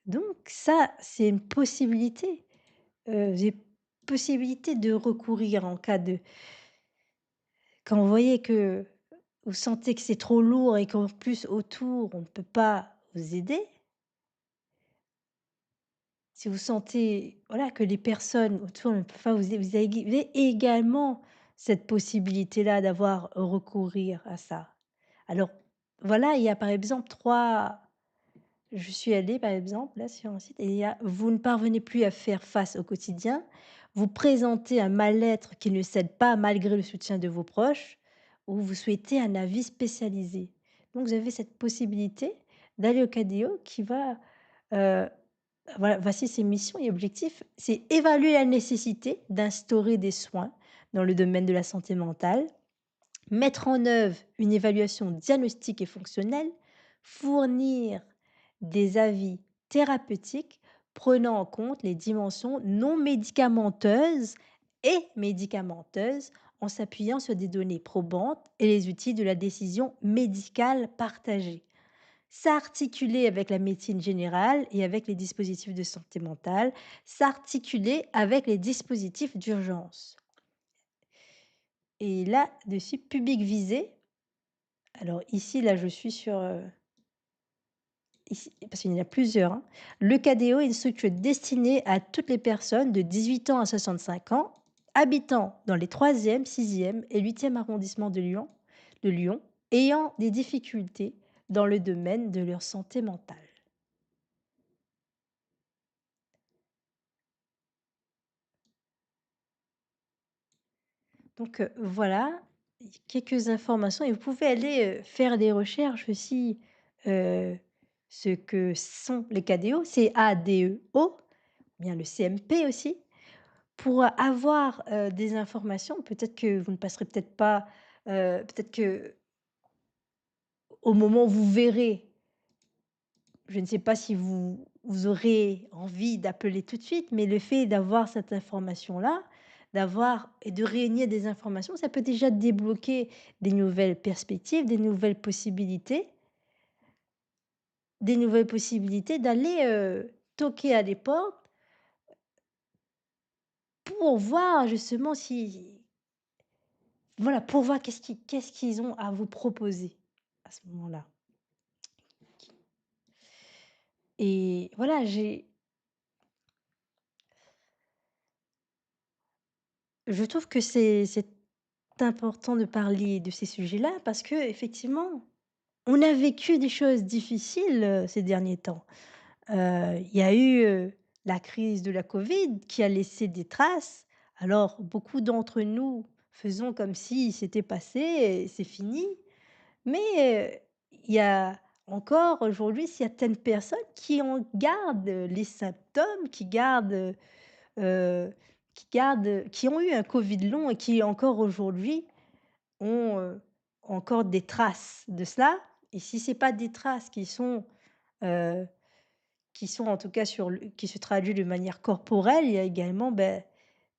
Donc ça, c'est une possibilité. J'ai possibilité de recourir en cas de quand vous voyez que vous sentez que c'est trop lourd et qu'en plus autour, on ne peut pas vous aider. Si vous sentez, voilà, que les personnes autour ne peuvent pas vous aider, vous avez également cette possibilité-là d'avoir recourir à ça. Alors, voilà, il y a par exemple 3. Je suis allée par exemple là sur un site et il y a: «Vous ne parvenez plus à faire face au quotidien, vous présentez un mal-être qui ne cède pas malgré le soutien de vos proches ou vous souhaitez un avis spécialisé». Donc vous avez cette possibilité d'aller au KDO qui va, heu voilà, voici ses missions et objectifs. C'est évaluer la nécessité d'instaurer des soins dans le domaine de la santé mentale, mettre en œuvre une évaluation diagnostique et fonctionnelle, fournir des avis thérapeutiques prenant en compte les dimensions non médicamenteuses et médicamenteuses en s'appuyant sur des données probantes et les outils de la décision médicale partagée. S'articuler avec la médecine générale et avec les dispositifs de santé mentale, s'articuler avec les dispositifs d'urgence. Et là-dessus, public visé. Alors ici, là, je suis sur, ici, parce qu'il y en a plusieurs, hein. Le KDO est une structure destinée à toutes les personnes de 18 ans à 65 ans, habitant dans les 3e, 6e et 8e arrondissements de Lyon, ayant des difficultés dans le domaine de leur santé mentale. Donc, voilà, quelques informations et vous pouvez aller, faire des recherches aussi, heu, ce que sont les KDO, CADEO, bien le CMP aussi, pour avoir, des informations. Peut-être que vous ne passerez peut-être pas, peut-être qu'au moment où vous verrez, je ne sais pas si vous aurez envie d'appeler tout de suite, mais le fait d'avoir cette information-là, d'avoir et de réunir des informations, ça peut déjà débloquer des nouvelles perspectives, des nouvelles possibilités d'aller, toquer à des portes pour voir justement si voilà, pour voir qu'est-ce qu'ils ont à vous proposer à ce moment-là. Et voilà, je trouve que c'est important de parler de ces sujets-là parce que effectivement, on a vécu des choses difficiles, ces derniers temps. Il y a eu, la crise de la covid qui a laissé des traces. Alors beaucoup d'entre nous faisons comme si c'était passé et c'est fini. Mais, il y a encore aujourd'hui certaines personnes qui en gardent les symptômes, qui ont eu un covid long et qui encore aujourd'hui ont, encore des traces de cela. Et si c'est pas des traces heu, qui sont en tout cas qui se traduit de manière corporelle, il y a également,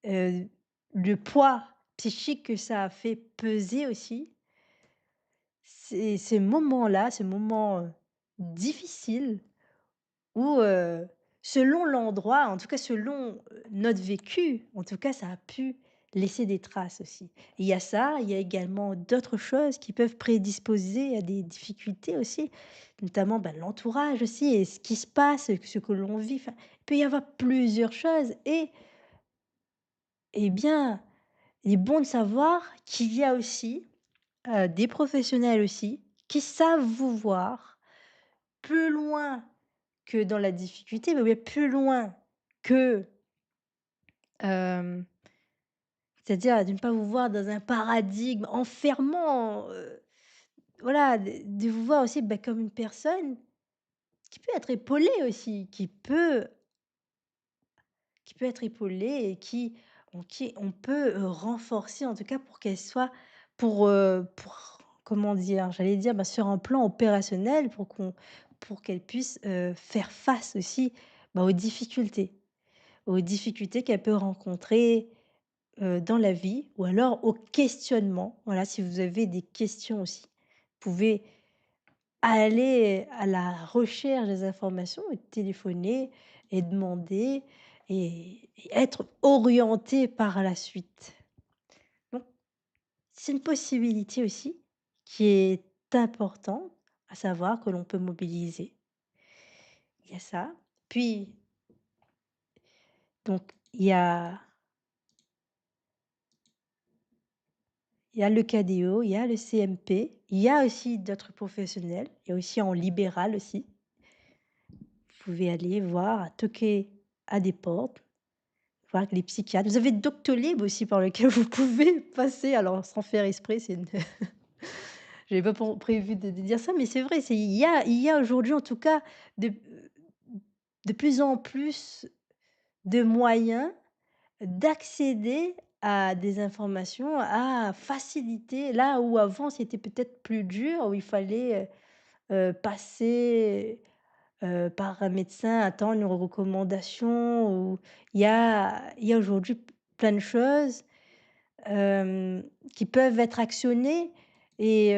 heu, le poids psychique que ça a fait peser aussi. Ces moments-là, ces moments, difficiles où, selon l'endroit, en tout cas selon, notre vécu, en tout cas ça a pu laisser des traces aussi. Il y a ça, il y a également d'autres choses qui peuvent prédisposer à des difficultés aussi, notamment, bah, l'entourage aussi et ce qui se passe, ce que l'on vit. Enfin, il peut y avoir plusieurs choses et bien, il est bon de savoir qu'il y a aussi, des professionnels aussi qui savent vous voir plus loin que dans la difficulté, mais bien plus loin que, hem, c'est-à-dire de ne pas vous voir dans un paradigme enfermant, voilà, de vous voir aussi, bah, comme une personne qui peut être épaulée aussi, qui peut être épaulée et qui on peut, renforcer en tout cas pour qu'elle soit pour comment dire? J'allais dire, bah, sur un plan opérationnel pour qu'elle puisse, faire face aussi, bah, aux difficultés qu'elle peut rencontrer, dans la vie ou alors aux questionnements. Voilà, si vous avez des questions aussi, vous pouvez aller à la recherche des informations et téléphoner et demander et être orienté par la suite. Donc c'est une possibilité aussi qui est importante à savoir que l'on peut mobiliser. Il y a ça. Puis donc il y a le KDO, il y a le CMP, il y a aussi d'autres professionnels, il y a aussi en libéral aussi. Vous pouvez aller voir, toquer à des portes. Voir avec les psychiatres. Vous avez Doctolib aussi par lequel vous pouvez passer, alors sans faire exprès, c'est une j'avais pas prévu de dire ça, mais c'est vrai, il y a aujourd'hui en tout cas de de plus en plus de moyens d'accéder à des informations, à faciliter là où avant c'était peut-être plus dur, où il fallait, passer, par un médecin, attendre une recommandation ou il y a aujourd'hui plein de choses qui peuvent être actionnés et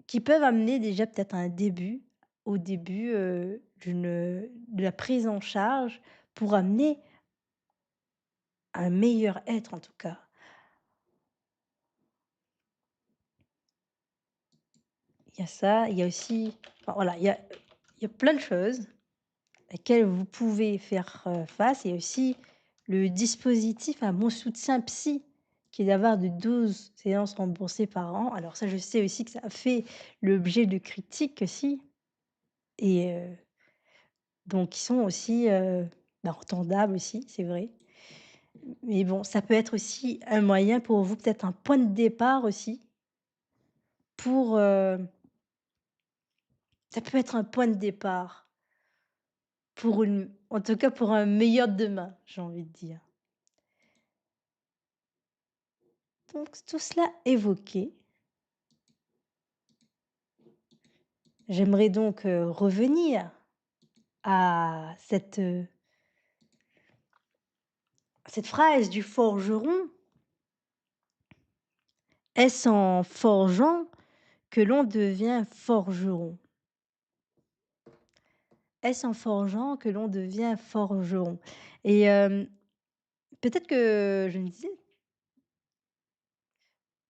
qui peuvent amener déjà peut-être un début au début, de la prise en charge pour amener un meilleur être en tout cas. Il y a ça, il y a aussi enfin voilà, il y a plein de choses auxquelles vous pouvez faire, face et aussi le dispositif à Mon Soutien Psy qui est d'avoir de 12 séances remboursées par an. Alors ça, je sais aussi que ça a fait l'objet de critiques aussi. Et donc ils sont aussi, bah, entendables aussi, c'est vrai. Mais bon, ça peut être aussi un moyen pour vous, peut-être un point de départ aussi pour, ça peut être un point de départ pour une en tout cas pour un meilleur demain, j'ai envie de dire. Donc tout cela évoqué, j'aimerais donc, revenir à cette phrase du forgeron: «Est-ce en forgeant que l'on devient forgeron?» Est-ce en forgeant que l'on devient forgeron? Et peut-être que je me disais,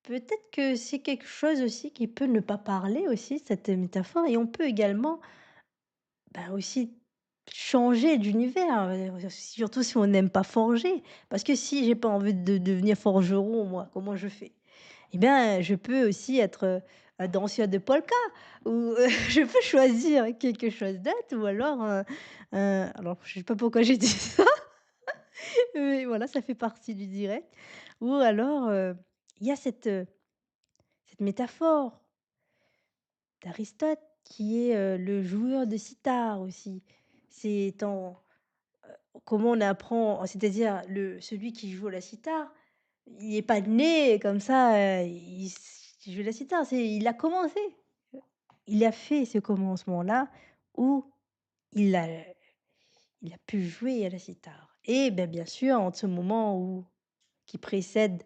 peut-être que c'est quelque chose aussi qui peut ne pas parler aussi, cette métaphore et on peut également, bah, aussi changer d'univers, surtout si on n'aime pas forger. Parce que si j'ai pas envie de devenir forgeron, moi, comment je fais? Eh bien, je peux aussi être, danseur de polka ou, je peux choisir quelque chose d'autre ou alors, alors je sais pas pourquoi j'ai dit ça. Oui, voilà, ça fait partie du direct. Ou alors, il y a cette métaphore d'Aristote qui est, le joueur de cithare aussi. C'est en comment on apprend c'est-à-dire celui qui joue à la cithare, il est pas né comme ça, il joue la cithare, il a commencé. Il a fait ce commencement-là où il a il a pu jouer à la cithare et ben bien sûr, entre ce moment où qui précède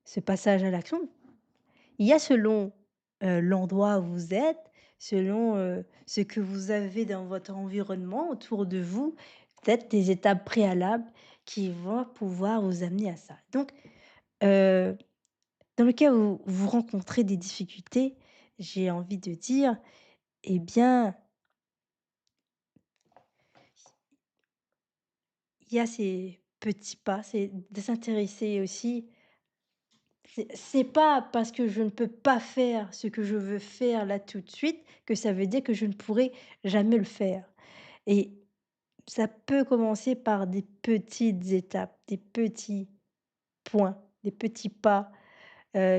ce passage à l'action, il y a selon, l'endroit où vous êtes, selon, ce que vous avez dans votre environnement autour de vous, peut-être des étapes préalables qui vont pouvoir vous amener à ça. Donc, heu, dans le cas où vous rencontrez des difficultés, j'ai envie de dire, eh bien, il y a ces petits pas, c'est de s'intéresser aussi. C'est pas parce que je ne peux pas faire ce que je veux faire là tout de suite, que ça veut dire que je ne pourrai jamais le faire. Et ça peut commencer par des petites étapes, des petits points, des petits pas,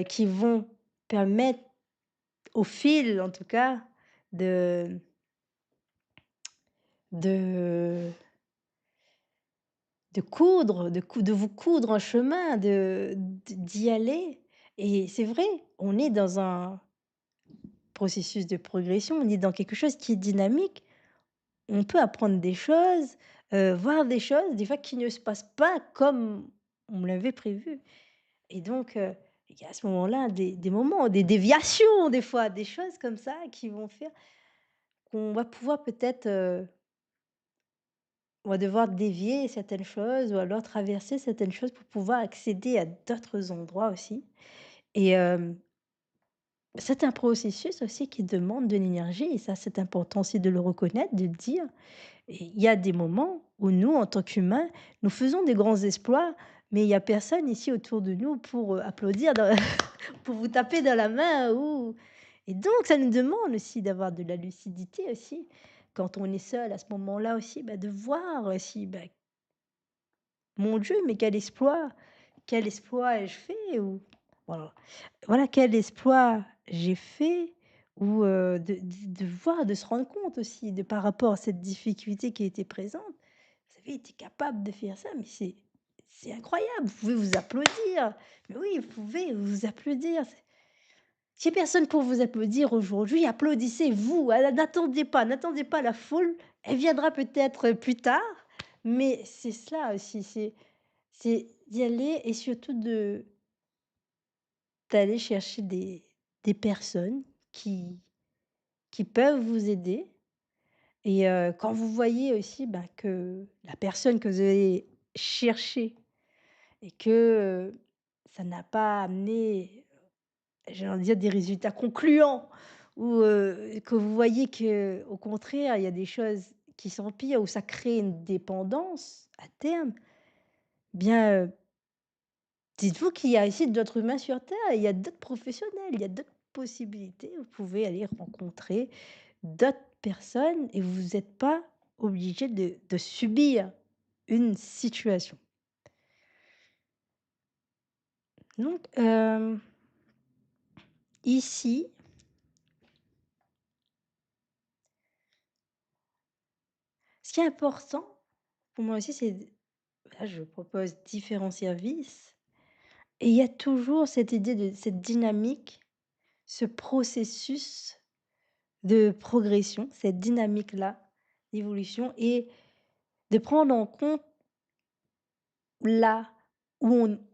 qui vont permettre au fil en tout cas de de de vous coudre un chemin, d'y aller. Et c'est vrai, on est dans un processus de progression, on est dans quelque chose qui est dynamique. On peut apprendre des choses, voir des choses, des fois qui ne se passent pas comme on l'avait prévu. Et donc, il y a à ce moment-là des moments, des déviations des fois, des choses comme ça qui vont faire qu'on va pouvoir peut-être, on va devoir dévier certaines choses ou alors traverser certaines choses pour pouvoir accéder à d'autres endroits aussi. Et c'est un processus aussi qui demande de l'énergie et ça, c'est important aussi de le reconnaître, de dire. Et il y a des moments où nous, en tant qu'humains, nous faisons des grands exploits, mais il y a personne ici autour de nous pour, applaudir dans pour vous taper dans la main ou et donc ça nous demande aussi d'avoir de la lucidité aussi. Quand on est seul à ce moment-là aussi, bah, de voir aussi, bah: «Mon Dieu, mais quel exploit ai-je fait?» ou voilà. Voilà, quel exploit j'ai fait ou de voir, de se rendre compte aussi de par rapport à cette difficulté qui était présente. Vous avez été capable de faire ça, mais c'est incroyable, vous pouvez vous applaudir. Mais oui, vous pouvez vous applaudir. S'il y a personne pour vous applaudir aujourd'hui, applaudissez-vous. N'attendez pas la foule, elle viendra peut-être plus tard, mais c'est cela aussi, c'est d'y aller et surtout d'aller chercher des personnes qui peuvent vous aider et quand vous voyez aussi, bah, que la personne que vous avez cherchée et que, ça n'a pas amené, j'ai envie de dire des résultats concluants ou que vous voyez que au contraire, il y a des choses qui s'empirent ou ça crée une dépendance à terme, bien, dites-vous qu'il y a aussi d'autres humains sur terre, il y a d'autres professionnels, il y a d'autres possibilités. Vous pouvez aller rencontrer d'autres personnes et vous n'êtes pas obligé de subir une situation. Donc, ici, ce qui est important pour moi aussi, c'est là, je propose différents services et il y a toujours cette idée de cette dynamique, ce processus de progression, cette dynamique-là d'évolution et de prendre en compte là où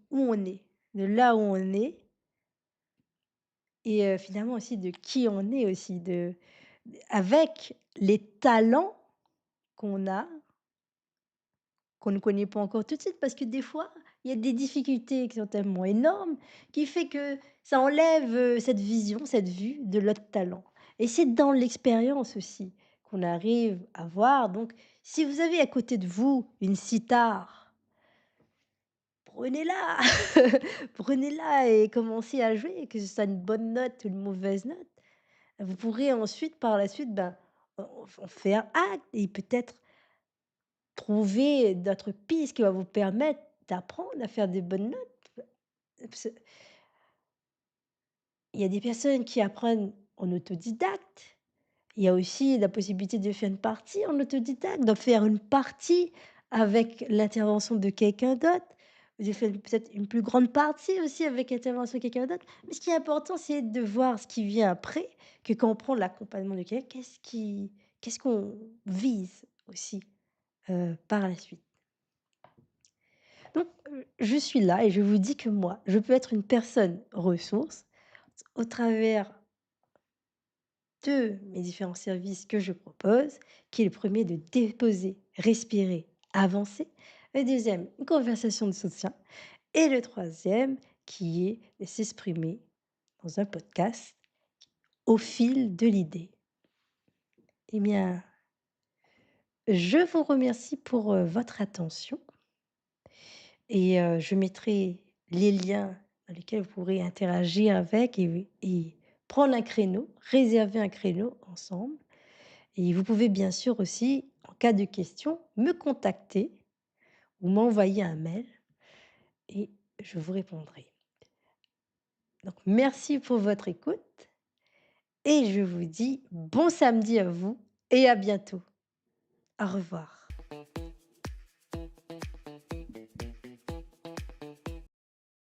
on est, de là où on est et finalement aussi de qui on est aussi, de avec les talents qu'on a, qu'on ne connaît pas encore tout de suite. Parce que des fois, il y a des difficultés qui sont tellement énormes, qui fait que ça enlève, cette vision, cette vue de l'autre talent et c'est dans l'expérience aussi qu'on arrive à voir donc si vous avez à côté de vous une sitar, prenez-la! Prenez-la et commencez à jouer, que ce soit une bonne note ou une mauvaise note. Vous pourrez ensuite, par la suite, ben, en faire acte et peut-être trouver d'autres pistes qui va vous permettre d'apprendre à faire des bonnes notes. Parce il y a des personnes qui apprennent en autodidacte. Il y a aussi la possibilité de faire une partie en autodidacte, de faire une partie avec l'intervention de quelqu'un d'autre. J'ai fait peut-être une plus grande partie aussi avec l'intervention de quelqu'un d'autre. Mais ce qui est important, c'est de voir ce qui vient après, que quand on prend l'accompagnement de quelqu'un, qu'est-ce qu'on vise aussi, par la suite. Donc, je suis là et je vous dis que moi, je peux être une personne ressource au travers de mes différents services que je propose, qui est le premier de déposer, respirer, avancer. Le deuxième, une conversation de soutien. Et le troisième, qui est de s'exprimer dans un podcast au fil de l'idée. Eh bien, je vous remercie pour, votre attention et je mettrai les liens dans lesquels vous pourrez interagir avec et prendre un créneau, réserver un créneau ensemble et vous pouvez bien sûr aussi, en cas de question, me contacter ou m'envoyer un mail et je vous répondrai. Donc merci pour votre écoute et je vous dis bon samedi à vous et à bientôt. Au revoir.